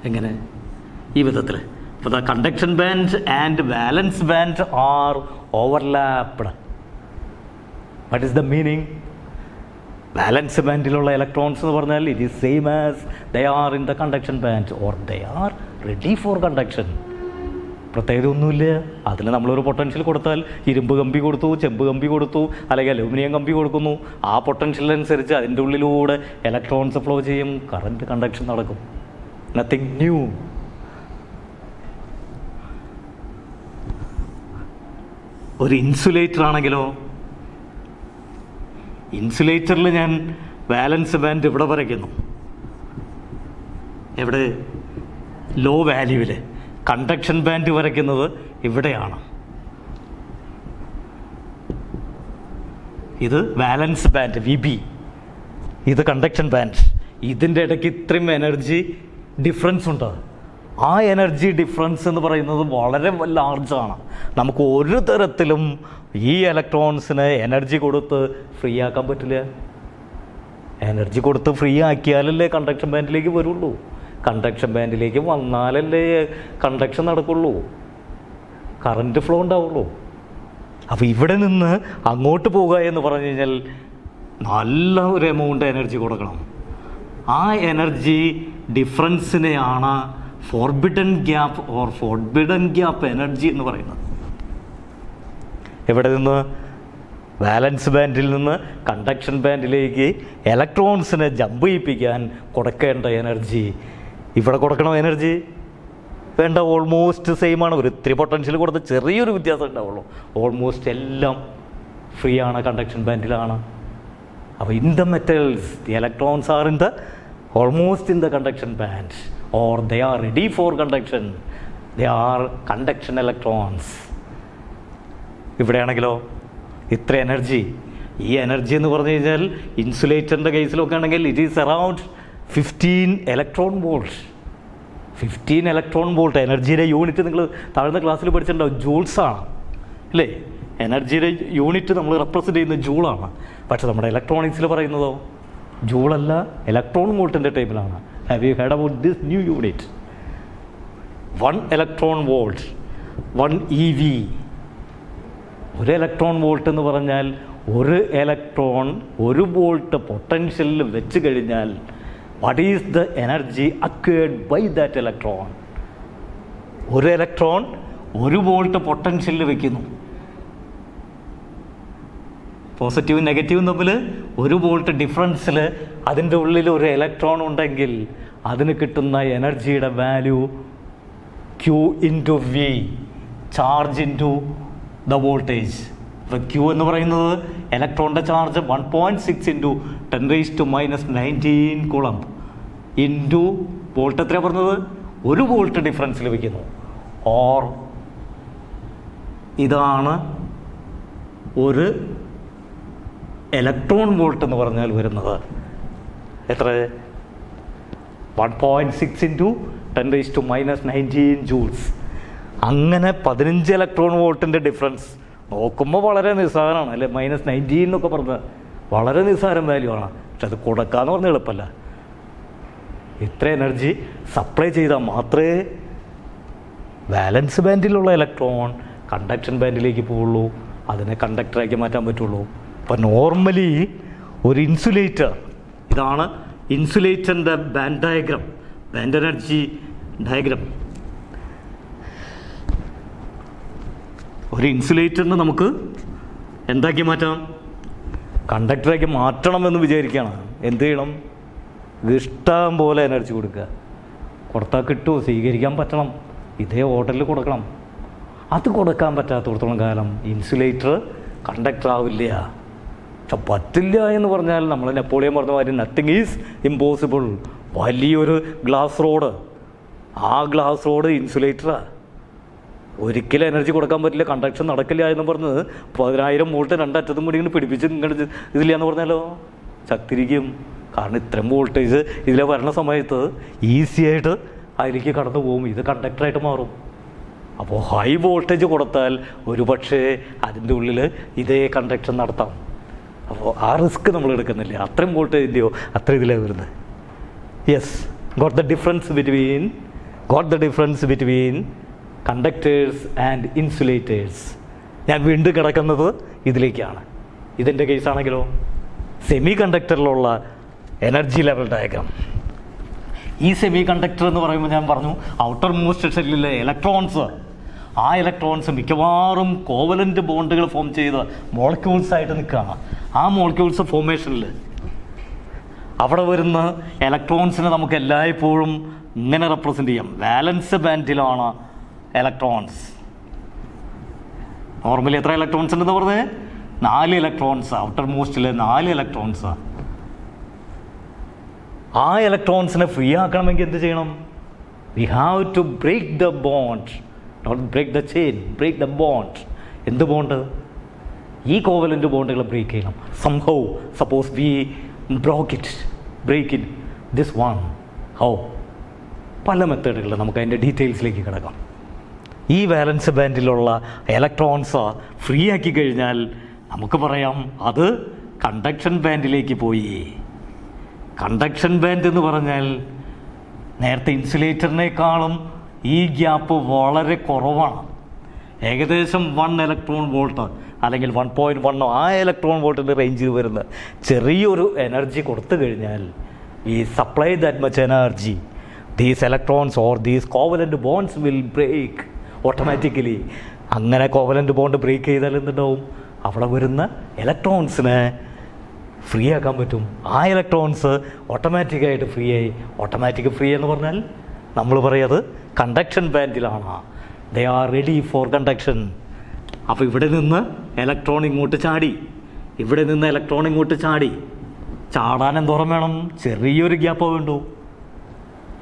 എങ്ങനെ? ഈ വിധത്തിൽ. അപ്പോൾ the conduction band and valence band are overlapped. What is the meaning? Valence ബാൻഡിലുള്ള ഇലക്ട്രോൺസ് എന്ന് പറഞ്ഞാൽ it is same as they are in the conduction band or they are ready for conduction. പ്രത്യേകത ഒന്നുമില്ല. അതിൽ നമ്മളൊരു പൊട്ടൻഷ്യൽ കൊടുത്താൽ ഇരുമ്പ് കമ്പി കൊടുത്തു, ചെമ്പ് കമ്പി കൊടുത്തു, അല്ലെങ്കിൽ അലൂമിനിയം കമ്പി കൊടുക്കുന്നു. ആ പൊട്ടൻഷ്യലിനനുസരിച്ച് അതിൻ്റെ ഉള്ളിലൂടെ ഇലക്ട്രോൺസ് ഫ്ലോ ചെയ്യും, കറണ്ട് കണ്ടക്ഷൻ നടക്കും. Nothing new. ഒരു ഇൻസുലേറ്റർ ആണെങ്കിലോ, ഇൻസുലേറ്ററിൽ ഞാൻ വാലൻസ് ബാൻഡ് ഇവിടെ വരയ്ക്കുന്നു. എവിടെ? ലോ വാല്യൂവിൽ. കണ്ടക്ഷൻ ബാൻഡ് വരയ്ക്കുന്നത് ഇവിടെയാണ്. ഇത് വാലൻസ് ബാൻഡ് VB, ഇത് കണ്ടക്ഷൻ ബാൻഡ്. ഇതിൻ്റെ ഇടയ്ക്ക് ഇത്രയും എനർജി ഡിഫറൻസ് ഉണ്ട്. ആ എനർജി ഡിഫറൻസ് എന്ന് പറയുന്നത് വളരെ ലാർജാണ്. നമുക്ക് ഒരു തരത്തിലും ഈ ഇലക്ട്രോൺസിന് എനർജി കൊടുത്ത് ഫ്രീ ആക്കാൻ പറ്റില്ല. എനർജി കൊടുത്ത് ഫ്രീ ആക്കിയാലല്ലേ കണ്ടക്ഷൻ ബാൻഡിലേക്ക് വരുള്ളൂ. കണ്ടക്ഷൻ ബാൻഡിലേക്ക് വന്നാലല്ലേ കണ്ടക്ഷൻ നടക്കുള്ളൂ, കറണ്ട് ഫ്ലോ ഉണ്ടാവുള്ളൂ. അപ്പോൾ ഇവിടെ നിന്ന് അങ്ങോട്ട് പോകുക എന്ന് പറഞ്ഞു കഴിഞ്ഞാൽ നല്ല ഒരു എമൗണ്ട് എനർജി കൊടുക്കണം. ആ എനർജി ഡിഫറൻസിനെയാണ് forbidden gap or forbidden gap energy എന്ന് പറയുന്നത്. ഇവിടെ നിന്ന് വാലൻസ് ബാൻഡിൽ നിന്ന് കണ്ടക്ഷൻ ബാൻഡിലേക്ക് ഇലക്ട്രോൺസിനെ ജമ്പ് ചെയ്യിപ്പിക്കാൻ കൊടുക്കേണ്ട എനർജി ഇവിടെ കൊടുക്കണം. എനർജി വേണ്ട, ഓൾമോസ്റ്റ് സെയിം ആണ്. ഒരു ഇത്തിരി പൊട്ടൻഷ്യൽ കൊടുത്ത് ചെറിയൊരു വ്യത്യാസം ഉണ്ടാവുള്ളൂ. ഓൾമോസ്റ്റ് എല്ലാം ഫ്രീ ആണ്, കണ്ടക്ഷൻ ബാൻഡിലാണ്. അപ്പോൾ in the metals the electrons are in the almost in the conduction band or they are ready for conduction. They are conduction electrons. ഇവിടെയാണെങ്കിലോ ഇത്ര എനർജി. ഈ എനർജി എന്ന് പറഞ്ഞു കഴിഞ്ഞാൽ ഇൻസുലേറ്ററിൻ്റെ കേസിലൊക്കെ ആണെങ്കിൽ it is around 15 electron volt. 15 electron volt. എനർജിയുടെ unit നിങ്ങൾ താഴ്ന്ന ക്ലാസ്സിൽ പഠിച്ചിട്ടുണ്ടാവും, ജൂൾസാണ് അല്ലേ? എനർജിയുടെ യൂണിറ്റ് നമ്മൾ റെപ്രസെൻ്റ് ചെയ്യുന്നത് ജൂളാണ്. പക്ഷെ നമ്മുടെ ഇലക്ട്രോണിക്സിൽ പറയുന്നതോ ജൂളല്ല, ഇലക്ട്രോൺ വോൾട്ടിൻ്റെ ടൈമിലാണ്. Have you heard about this new unit? 1 electron volt, 1 EV. ഒരു ഇലക്ട്രോൺ വോൾട്ട് എന്ന് പറഞ്ഞാൽ ഒരു ഇലക്ട്രോൺ 1 വോൾട്ട് പൊട്ടൻഷ്യലിൽ വെച്ച് കഴിഞ്ഞാൽ what is the energy acquired by that electron? ഒരു ഇലക്ട്രോൺ 1 വോൾട്ട് പൊട്ടൻഷ്യലിൽ വെക്കുന്നു. പോസിറ്റീവും നെഗറ്റീവും തമ്മിൽ 1 വോൾട്ട് ഡിഫറൻസിൽ അതിൻ്റെ ഉള്ളിൽ ഒരു ഇലക്ട്രോൺ ഉണ്ടെങ്കിൽ അതിന് കിട്ടുന്ന എനർജിയുടെ value Q into V, charge into the voltage. ഇപ്പോൾ Q എന്ന് പറയുന്നത് ഇലക്ട്രോണിൻ്റെ ചാർജ് 1.6 × 10⁻⁻19 കൂളംബ്. ഇൻറ്റു വോൾട്ട് എത്രയാണ് പറഞ്ഞത്, 1 വോൾട്ട് ഡിഫറൻസ് ലഭിക്കുന്നു. ഓർ ഇതാണ് ഒരു ഇലക്ട്രോൺ വോൾട്ട് എന്ന് പറഞ്ഞാൽ വരുന്നത് എത്ര, 1.6 ഇൻറ്റു 10⁻⁻19 ജൂൾസ്. അങ്ങനെ 15 ഇലക്ട്രോൺ വോൾട്ടിൻ്റെ ഡിഫറൻസ് നോക്കുമ്പോൾ വളരെ നിസ്സാരമാണ് അല്ലേ. -19 എന്നൊക്കെ പറഞ്ഞാൽ വളരെ നിസ്സാരം വാല്യൂ ആണ്. പക്ഷെ അത് കൊടുക്കാന്ന് പറഞ്ഞാൽ എളുപ്പമല്ല. ഇത്ര എനർജി സപ്ലൈ ചെയ്താൽ മാത്രമേ വാലൻസ് ബാൻഡിലുള്ള ഇലക്ട്രോൺ കണ്ടക്ഷൻ ബാൻഡിലേക്ക് പോവുള്ളൂ, അതിനെ കണ്ടക്ടറാക്കി മാറ്റാൻ പറ്റുള്ളൂ. അപ്പം നോർമലി ഒരു ഇൻസുലേറ്റർ, ഇതാണ് ഇൻസുലേറ്ററിൻ്റെ band diagram, band energy diagram. ഒരു ഇൻസുലേറ്ററിന് നമുക്ക് എന്താക്കി മാറ്റാം, കണ്ടക്ടറാക്കി മാറ്റണമെന്ന് വിചാരിക്കുകയാണ്. എന്ത് ചെയ്യണം, ഇഷ്ടം പോലെ എനർജി കൊടുക്കുക. കൊടുത്താൽ കിട്ടുമോ, സ്വീകരിക്കാൻ പറ്റണം, ഇതേ ഓർഡറിൽ കൊടുക്കണം. അത് കൊടുക്കാൻ പറ്റാത്തടത്തോളം കാലം ഇൻസുലേറ്റർ കണ്ടക്ടർ ആവില്ല. പക്ഷെ പറ്റില്ല എന്ന് പറഞ്ഞാൽ നമ്മൾ നെപ്പോളിയൻ പറഞ്ഞ മാതിരി നത്തിങ് ഈസ് ഇമ്പോസിബിൾ. വലിയൊരു ഗ്ലാസ് റോഡ്, ആ ഗ്ലാസ് റോഡ് ഇൻസുലേറ്ററാണ്. ഒരിക്കലും എനർജി കൊടുക്കാൻ പറ്റില്ല, കണ്ടക്ഷൻ നടക്കില്ല എന്ന് പറഞ്ഞ് 10,000 വോൾട്ട് രണ്ടറ്റത്തും കൂടി ഇങ്ങനെ പിടിപ്പിച്ച് ഇങ്ങോട്ട് ഇതില്ല എന്ന് പറഞ്ഞാലോ ശക്തിരിക്കും. കാരണം ഇത്രയും വോൾട്ടേജ് ഇതിലെ വരണ സമയത്ത് ഈസി ആയിട്ട് അതിലേക്ക് കടന്നു പോകും, ഇത് കണ്ടക്ടറായിട്ട് മാറും. അപ്പോൾ ഹൈ വോൾട്ടേജ് കൊടുത്താൽ ഒരു പക്ഷേ അതിൻ്റെ ഉള്ളിൽ ഇതേ കണ്ടക്ഷൻ നടത്താം. അപ്പോൾ ആ റിസ്ക് നമ്മൾ എടുക്കുന്നില്ല. അത്രയും വോൾട്ടേജിൻ്റെയോ അത്ര ഇതിലാണ് വരുന്നത്. Yes, got the difference between conductors and insulators. ഞാൻ വീണ്ടും കിടക്കുന്നത് ഇതിലേക്കാണ്. ഇതിൻ്റെ കേസാണെങ്കിലോ സെമി കണ്ടക്ടറിലുള്ള എനർജി ലെവൽ ഡയഗ്രാം. ഈ സെമി കണ്ടക്ടർ എന്ന് പറയുമ്പോൾ ഞാൻ പറഞ്ഞു ഔട്ടർ മോസ്റ്റ് ഷെല്ലിലെ ഇലക്ട്രോൺസ്, ആ ഇലക്ട്രോൺസ് മിക്കവാറും കോവലൻ്റ് ബോണ്ടുകൾ ഫോം ചെയ്ത് മോളിക്യൂൾസ് ആയിട്ട് നിൽക്കുകയാണ്. ആ മോളിക്യൂൾസ് ഫോർമേഷനിൽ അവിടെ വരുന്ന ഇലക്ട്രോൺസിനെ നമുക്ക് എല്ലായ്പ്പോഴും ഇങ്ങനെ റെപ്രസെൻ്റ് ചെയ്യാം. വാലൻസ് ബാൻഡിലാണ് ഇലക്ട്രോൺസ്. നോർമലി എത്ര ഇലക്ട്രോൺസ് ഉണ്ടെന്ന് പറഞ്ഞത്, 4 ഇലക്ട്രോൺസ്. Outer മോസ്റ്റിൽ 4 electrons. ആ ഇലക്ട്രോൺസിനെ ഫ്രീ ആക്കണമെങ്കിൽ എന്ത് ചെയ്യണം, we have to break the bond, not break the chain, break the bond. എന്ത് ബോണ്ട്, ഈ കോവലൻ്റ് ബോണ്ടുകൾ ബ്രേക്ക് ചെയ്യണം. Somehow suppose we break it this one. How, പല മെത്തേഡുകൾ, നമുക്ക് അതിൻ്റെ ഡീറ്റെയിൽസിലേക്ക് കിടക്കാം. ഈ വാലൻസ് ബാൻഡിലുള്ള ഇലക്ട്രോൺസ് ഫ്രീ ആക്കി കഴിഞ്ഞാൽ നമുക്ക് പറയാം അത് കണ്ടക്ഷൻ ബാൻഡിലേക്ക് പോയി. കണ്ടക്ഷൻ ബാൻഡ് എന്ന് പറഞ്ഞാൽ നേരത്തെ ഇൻസുലേറ്ററിനേക്കാളും ഈ ഗ്യാപ്പ് വളരെ കുറവാണ്. ഏകദേശം 1 ഇലക്ട്രോൺ വോൾട്ട് അല്ലെങ്കിൽ 1.1 ആ ഇലക്ട്രോൺ വോൾട്ടിൻ്റെ റേഞ്ചിൽ വരുന്ന ചെറിയൊരു എനർജി കൊടുത്തു കഴിഞ്ഞാൽ we supply that much energy, these electrons or these covalent bonds will break automatically. അങ്ങനെ കോവലൻ്റ് ബോണ്ട് ബ്രേക്ക് ചെയ്താൽ എന്തുണ്ടാവും, അവിടെ വരുന്ന ഇലക്ട്രോൺസിനെ ഫ്രീ ആക്കാൻ പറ്റും. ആ ഇലക്ട്രോൺസ് ഓട്ടോമാറ്റിക്കായിട്ട് ഫ്രീ ആയി. ഓട്ടോമാറ്റിക് ഫ്രീ എന്ന് പറഞ്ഞാൽ നമ്മൾ പറയുന്നത് കണ്ടക്ഷൻ ബാൻഡിലാണ്. They are ready for conduction. അപ്പോൾ ഇവിടെ നിന്ന് ഇലക്ട്രോൺ ഇങ്ങോട്ട് ചാടി, ഇവിടെ നിന്ന് ഇലക്ട്രോൺ ഇങ്ങോട്ട് ചാടി. ചാടാൻ എന്തോരം വേണം, ചെറിയൊരു ഗ്യാപ്പ് വേണ്ടു.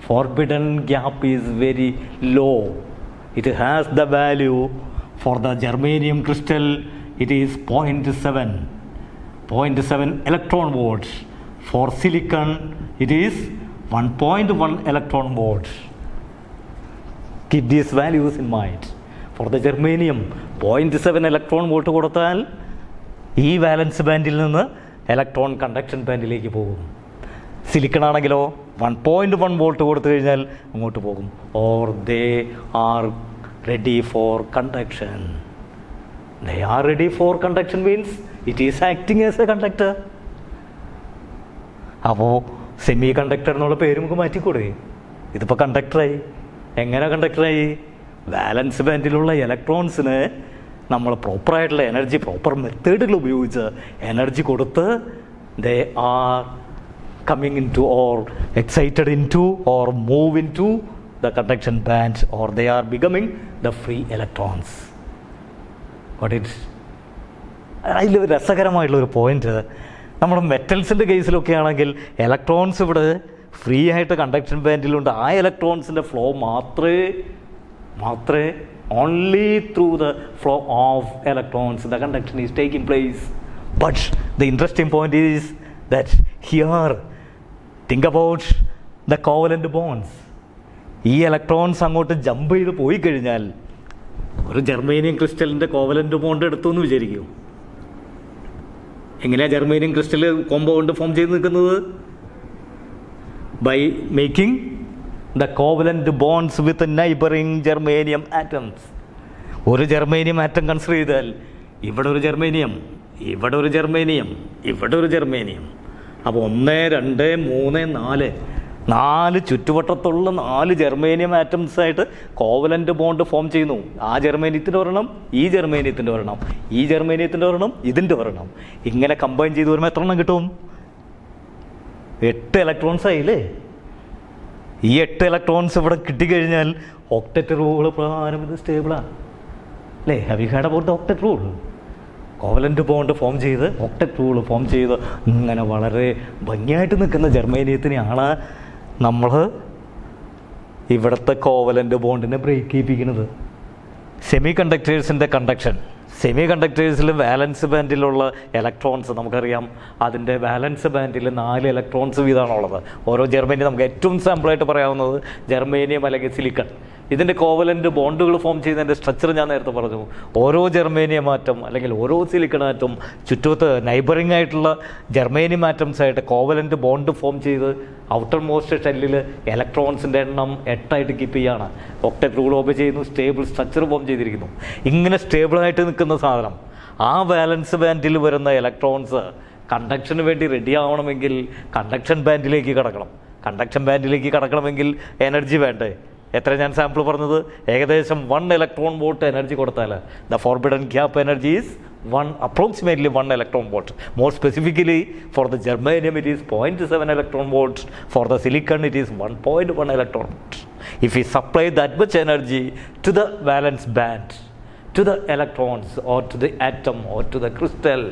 Forbidden gap is very low. It has the value for the germanium crystal it is 0.7 electron volts. For silicon it is 1.1 electron volts. Keep these values in mind. For the germanium 0.7 electron volt കൊടുത്താൽ ഈ valence ബാൻഡിൽ നിന്ന് electron conduction ബാൻഡിലേക്ക് പോകും. Silicon ആണെങ്കിലോ 1.1 volt കൊടുത്തു കഴിഞ്ഞാൽ അങ്ങോട്ട് പോകും. Or they are ready for conduction. They are ready for conduction means it is acting as a conductor. അപ്പോൾ സെമി കണ്ടക്ടർ എന്നുള്ള പേര് നമുക്ക് മാറ്റിക്കൂടെ, ഇതിപ്പോൾ കണ്ടക്ടറായി. എങ്ങനെ കണ്ടക്ടറായി, വാലൻസ് ബാൻഡിലുള്ള ഇലക്ട്രോൺസിന് നമ്മൾ പ്രോപ്പറായിട്ടുള്ള എനർജി, പ്രോപ്പർ മെത്തേഡുകൾ ഉപയോഗിച്ച് എനർജി കൊടുത്ത് they are coming into or excited into or move into the conduction band or they are becoming the free electrons. അതിൽ രസകരമായിട്ടുള്ളൊരു പോയിന്റ്, നമ്മുടെ മെറ്റൽസിൻ്റെ കേസിലൊക്കെ ആണെങ്കിൽ ഇലക്ട്രോൺസ് ഇവിടെ ഫ്രീ ആയിട്ട് കണ്ടക്ഷൻ ബാൻഡിലുണ്ട്. ആ ഇലക്ട്രോൺസിൻ്റെ ഫ്ലോ മാത്രമേ only through the flow of electrons the conduction is taking place. But the interesting point is that here, think about the covalent bonds. ഈ electrons അങ്ങോട്ട് ജമ്പ് ചെയ്ത് പോയി കഴിഞ്ഞാൽ ഒരു ജർമേനിയം ക്രിസ്റ്റലിൻ്റെ കോവലൻ്റ് ബോണ്ട് എടുത്തു എന്ന് വിചാരിക്കൂ. എങ്ങനെയാണ് ജർമേനിയം ക്രിസ്റ്റൽ കോമ്പൗണ്ട് ഫോം ചെയ്ത് നിൽക്കുന്നത്? By making the covalent bonds with neighboring germanium atoms. ഒരു ജർമേനിയം ആറ്റം കൺസിഡർ ചെയ്താൽ ഇവിടെ ഒരു ജർമേനിയം, ഇവിടെ ഒരു ജർമേനിയം, ഇവിടെ ഒരു ജർമേനിയം. അപ്പോൾ 1, 2, 3, 4 ചുറ്റുവട്ടത്തുള്ള 4 ജർമേനിയം ആറ്റംസായിട്ട് കോവലൻ്റ് ബോണ്ട് ഫോം ചെയ്യുന്നു. ആ ജർമേനിയത്തിൻ്റെ ഒരെണ്ണം, ഈ ജർമേനിയത്തിൻ്റെ ഒരെണ്ണം, ഈ ജർമേനിയത്തിൻ്റെ ഒരെണ്ണം, ഇതിൻ്റെ ഒരെണ്ണം. ഇങ്ങനെ കമ്പൈൻ ചെയ്ത് വരുമ്പോൾ എത്ര എണ്ണം കിട്ടും? 8 ഇലക്ട്രോൺസ് ആയില്ലേ? ഈ 8 ഇലക്ട്രോൺസ് ഇവിടെ കിട്ടിക്കഴിഞ്ഞാൽ ഒക്ടറ്റ് റൂൾ പ്രകാരം ഇത് സ്റ്റേബിളാണ് അല്ലേ? Have you had about the octet rule? Covalent bond form ചെയ്ത് ഒക്ടറ്റ് റൂൾ ഫോം ചെയ്ത് ഇങ്ങനെ വളരെ ഭംഗിയായിട്ട് നിൽക്കുന്ന ജർമേനിയത്തിനെയാണ് നമ്മൾ ഇവിടുത്തെ കോവലൻ്റ് ബോണ്ടിനെ ബ്രേക്ക് ചെയ്യിപ്പിക്കുന്നത്. സെമി കണ്ടക്ടേഴ്സിൽ വാലൻസ് ബാൻഡിലുള്ള ഇലക്ട്രോൺസ് നമുക്കറിയാം. അതിൻ്റെ വാലൻസ് ബാൻഡിൽ 4 ഇലക്ട്രോൺസ് വീതമാണുള്ളത്. ഓരോ ജർമേനിയം നമുക്ക് ഏറ്റവും സാമ്പിളായിട്ട് പറയാവുന്നത് ജർമേനിയം അല്ലെങ്കിൽ സിലിക്കൺ. ഇതിൻ്റെ കോവലൻ്റ് ബോണ്ടുകൾ ഫോം ചെയ്യുന്നതിൻ്റെ സ്ട്രക്ചർ ഞാൻ നേരത്തെ പറഞ്ഞു. ഓരോ ജർമേനിയം ആറ്റം അല്ലെങ്കിൽ ഓരോ സിലിക്കൺ ആറ്റം ചുറ്റുവത്ത് നൈബറിംഗ് ആയിട്ടുള്ള ജർമേനിയം ആറ്റംസായിട്ട് കോവലൻ്റ് ബോണ്ട് ഫോം ചെയ്ത് ഔട്ടർ മോസ്റ്റ് ഷെല്ലിൽ ഇലക്ട്രോൺസിൻ്റെ എണ്ണം 8 കീപ്പ് ചെയ്യാണ്. ഒക്ടറ്റ് റൂൾ ഓബേ ചെയ്യുന്നു, സ്റ്റേബിൾ സ്ട്രക്ചർ ഫോം ചെയ്തിരിക്കുന്നു. ഇങ്ങനെ സ്റ്റേബിളായിട്ട് നിൽക്കുന്ന സാധനം, ആ വാലൻസ് ബാൻഡിൽ വരുന്ന ഇലക്ട്രോൺസ് കണ്ടക്ഷന് വേണ്ടി റെഡി ആവണമെങ്കിൽ കണ്ടക്ഷൻ ബാൻഡിലേക്ക് കടക്കണമെങ്കിൽ എനർജി വേണ്ടേ? എത്ര ഞാൻ സാമ്പിൾ പറഞ്ഞത്? ഏകദേശം 1 ഇലക്ട്രോൺ വോൾട്ട് എനർജി കൊടുത്താൽ the forbidden gap energy is approximately 1 electron volt. More specifically, for the germanium it is 0.7 electron volts. For the silicon it is 1.1 electron volt. If we supply that much energy to the valence band, to the electrons or to the atom or to the crystal,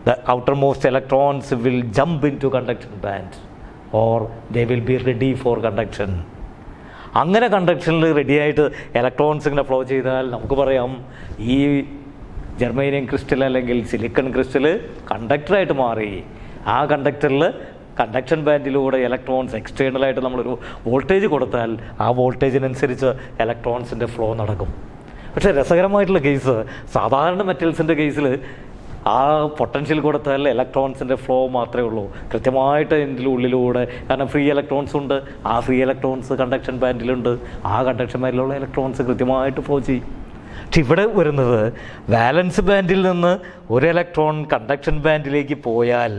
the outermost electrons will jump into conduction band or they will be ready for conduction. അങ്ങനെ കണ്ടക്ഷനിൽ റെഡിയായിട്ട് electrons ഇങ്ങനെ flow ചെയ്താൽ നമുക്ക് പറയാം ഈ germanium crystal അല്ലെങ്കിൽ silicon crystal കണ്ടക്ടറായിട്ട് മാറി. ആ കണ്ടക്ടറിൽ കണ്ടക്ഷൻ ബാൻഡിലൂടെ ഇലക്ട്രോൺസ് എക്സ്റ്റേണലായിട്ട് നമ്മളൊരു വോൾട്ടേജ് കൊടുത്താൽ ആ വോൾട്ടേജിനനുസരിച്ച് ഇലക്ട്രോൺസിൻ്റെ ഫ്ലോ നടക്കും. പക്ഷേ രസകരമായിട്ടുള്ള കേസ്, സാധാരണ മെറ്റൽസിൻ്റെ കേസിൽ ആ പൊട്ടൻഷ്യൽ കൊടുത്താൽ ഇലക്ട്രോൺസിൻ്റെ ഫ്ലോ മാത്രമേ ഉള്ളൂ. കൃത്യമായിട്ട് ഇതിൻ്റെ ഉള്ളിലൂടെ, കാരണം ഫ്രീ ഇലക്ട്രോൺസ് ഉണ്ട്, ആ ഫ്രീ ഇലക്ട്രോൺസ് കണ്ടക്ഷൻ ബാൻഡിലുണ്ട്, ആ കണ്ടക്ഷൻ ബാൻഡിലുള്ള ഇലക്ട്രോൺസ് കൃത്യമായിട്ട് ഫ്ലോ ചെയ്യും. പക്ഷെ ഇവിടെ വരുന്നത് വാലൻസ് ബാൻഡിൽ നിന്ന് ഒരു ഇലക്ട്രോൺ കണ്ടക്ഷൻ ബാൻഡിലേക്ക് പോയാൽ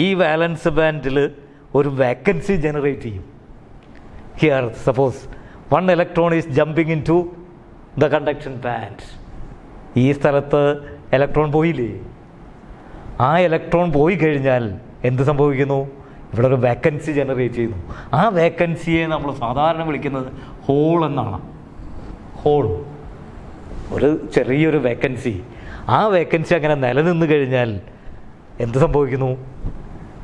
ഈ വാലൻസ് ബാൻഡിൽ ഒരു വാക്കൻസി ജനറേറ്റ് ചെയ്യും. Here suppose 1 electron is jumping into the conduction band. ഈ സ്ഥലത്ത് ഇലക്ട്രോൺ പോയില്ലേ? ആ ഇലക്ട്രോൺ പോയി കഴിഞ്ഞാൽ എന്ത് സംഭവിക്കുന്നു? ഇവിടെ ഒരു വാക്കൻസി ജനറേറ്റ് ചെയ്യുന്നു. ആ വാക്കൻസിയെ നമ്മൾ സാധാരണ വിളിക്കുന്നത് ഹോൾ എന്നാണ്. ഹോൾ, ഒരു ചെറിയൊരു വേക്കൻസി. ആ വേക്കൻസി അങ്ങനെ നിലനിന്ന് കഴിഞ്ഞാൽ എന്ത് സംഭവിക്കുന്നു?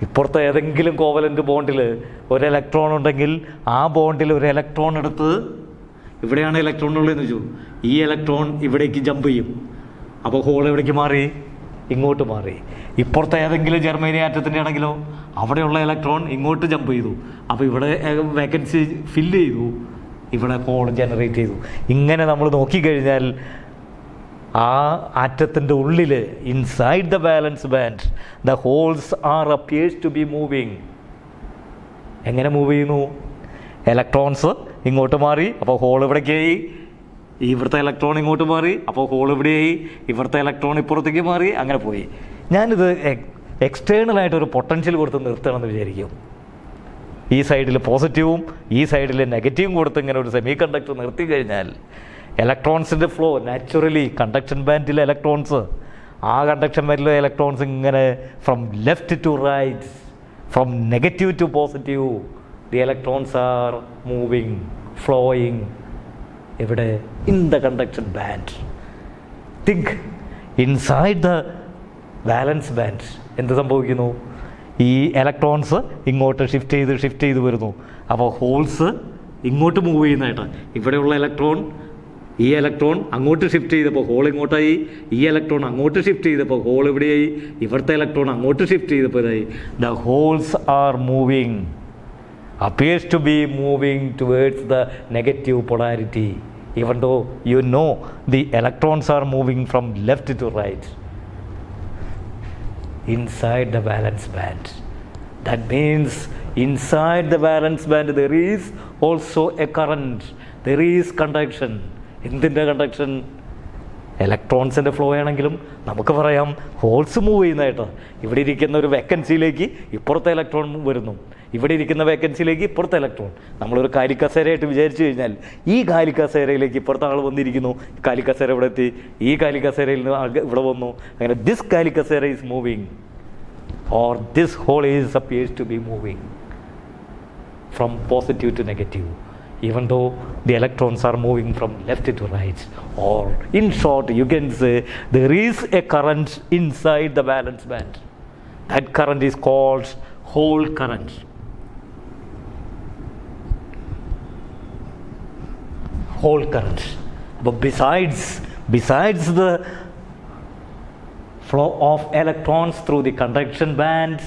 ഇപ്പുറത്തെ ഏതെങ്കിലും കോവലൻ്റ് ബോണ്ടിൽ ഒരു ഇലക്ട്രോൺ ഉണ്ടെങ്കിൽ ആ ബോണ്ടിൽ ഒരു ഇലക്ട്രോൺ എടുത്ത്, ഇവിടെയാണ് ഇലക്ട്രോൺ ഉള്ളതെന്ന് വെച്ചു, ഈ ഇലക്ട്രോൺ ഇവിടേക്ക് ജമ്പ് ചെയ്യും. അപ്പോൾ ഹോൾ എവിടേക്ക് മാറി? ഇങ്ങോട്ട് മാറി. ഇപ്പുറത്തെ ഏതെങ്കിലും ജർമേനിയം ആറ്റത്തിൻ്റെ ആണെങ്കിലോ അവിടെയുള്ള ഇലക്ട്രോൺ ഇങ്ങോട്ട് ജമ്പ് ചെയ്തു. അപ്പോൾ ഇവിടെ വേക്കൻസി ഫില്ല് ചെയ്തു, ഇവിടെ ഹോൾ ജനറേറ്റ് ചെയ്തു. ഇങ്ങനെ നമ്മൾ നോക്കിക്കഴിഞ്ഞാൽ ആ ആറ്റത്തിൻ്റെ ഉള്ളിൽ inside the valence band the holes are appears to be moving. എങ്ങനെ മൂവ് ചെയ്യുന്നു? ഇലക്ട്രോൺസ് ഇങ്ങോട്ട് മാറി, അപ്പോൾ ഹോൾ ഇവിടേക്കായി. ഇവിടുത്തെ ഇലക്ട്രോൺ ഇങ്ങോട്ട് മാറി, അപ്പോൾ ഹോൾ ഇവിടെയായി. ഇവിടുത്തെ ഇലക്ട്രോൺ ഇപ്പുറത്തേക്ക് മാറി, അങ്ങനെ പോയി. ഞാനിത് എക്സ്റ്റേണലായിട്ടൊരു പൊട്ടൻഷ്യൽ കൊടുത്ത് നിർത്തണമെന്ന് വിചാരിക്കും. ഈ സൈഡിൽ പോസിറ്റീവും ഈ സൈഡിൽ നെഗറ്റീവും കൊടുത്ത് ഇങ്ങനെ ഒരു സെമി കണ്ടക്ടർ നിർത്തി കഴിഞ്ഞാൽ ഇലക്ട്രോൺസിൻ്റെ ഫ്ലോ നാച്ചുറലി കണ്ടക്ഷൻ ബാൻഡിലെ ഇലക്ട്രോൺസ്, ആ കണ്ടക്ഷൻ ബാൻഡിലെ ഇലക്ട്രോൺസ് ഇങ്ങനെ from left to right, from negative to positive, the electrons are moving, flowing. ഇവിടെ in the conduction band. Think inside the valence band എന്ത് സംഭവിക്കുന്നു? ഈ ഇലക്ട്രോൺസ് ഇങ്ങോട്ട് ഷിഫ്റ്റ് ചെയ്ത് വരുന്നു. അപ്പോൾ ഹോൾസ് ഇങ്ങോട്ട് മൂവ് ചെയ്യുന്നതായിട്ട് ഇവിടെയുള്ള ഈ ഇലക്ട്രോൺ അങ്ങോട്ട് ഷിഫ്റ്റ് ചെയ്തപ്പോൾ ഹോൾ ഇങ്ങോട്ടായി, ഈ ഇലക്ട്രോൺ അങ്ങോട്ട് ഷിഫ്റ്റ് ചെയ്തപ്പോൾ ഹോൾ എവിടെയായി, ഇവിടുത്തെ ഇലക്ട്രോൺ അങ്ങോട്ട് ഷിഫ്റ്റ് ചെയ്തപ്പോൾ ഇതായി. The holes are moving, appears to be moving towards the negative polarity, even though you know the electrons are moving from left to right inside the valence band. That means inside the valence band there is also a current, there is conduction. എന്തിൻ്റെ conduction? ഇലക്ട്രോൺസിൻ്റെ flow ആണെങ്കിലും നമുക്ക് പറയാം holes move ചെയ്യുന്നതായിട്ട്. ഇവിടെ ഇരിക്കുന്ന ഒരു വേക്കൻസിയിലേക്ക് ഇപ്പുറത്തെ electron വരുന്നു, ഇവിടെ ഇരിക്കുന്ന വേക്കൻസിയിലേക്ക് ഇപ്പുറത്തെ ഇലക്ട്രോൺ. നമ്മളൊരു കാലിക്കസേരയായിട്ട് വിചാരിച്ചു കഴിഞ്ഞാൽ ഈ കാലിക്കസേരയിലേക്ക് ഇപ്പുറത്തെ ആൾ വന്നിരിക്കുന്നു, കാലിക്കസേര ഇവിടെ എത്തി, ഈ കാലിക്കസേരയിൽ നിന്ന് ഇവിടെ വന്നു. അങ്ങനെ ദിസ് കാലിക്കസേര is moving or this hole is appears to be moving from positive to negative, even though the electrons are moving from left to right. Or in short, you can say there is a current inside the valence band. That current is called hole current. Hole current. But besides the flow of electrons through the conduction band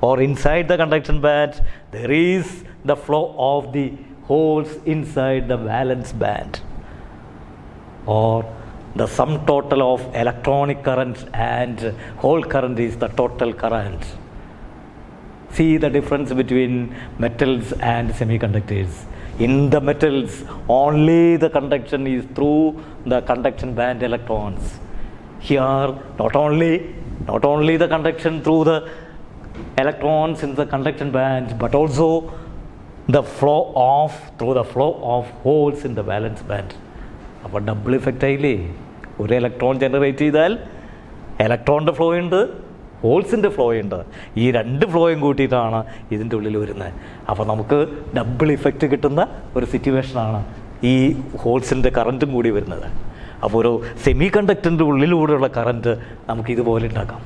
or inside the conduction band, there is the flow of the holes inside the valence band, or the sum total of electronic current and hole current is the total current. See the difference between metals and semiconductors. In the metals, only the conduction is through the conduction band electrons. Here, not only the conduction through the electrons in the conduction band, but also through the flow of holes in the valence band. അപ്പോൾ double effect ആയില്ലേ? ഒരു electron generate ചെയ്താൽ ഇലക്ട്രോണിൻ്റെ flow ഉണ്ട്, ഹോൾസിൻ്റെ flow ഉണ്ട്. ഈ രണ്ട് ഫ്ലോയും കൂട്ടിയിട്ടാണ് ഇതിൻ്റെ ഉള്ളിൽ വരുന്നത്. അപ്പോൾ നമുക്ക് ഡബിൾ ഇഫക്റ്റ് കിട്ടുന്ന ഒരു സിറ്റുവേഷനാണ് ഈ ഹോൾസിൻ്റെ കറൻറ്റും കൂടി വരുന്നത്. അപ്പോൾ ഒരു സെമി കണ്ടക്ടറിൻ്റെ ഉള്ളിലൂടെയുള്ള കറൻറ്റ് നമുക്ക് ഇതുപോലെ ഉണ്ടാക്കാം.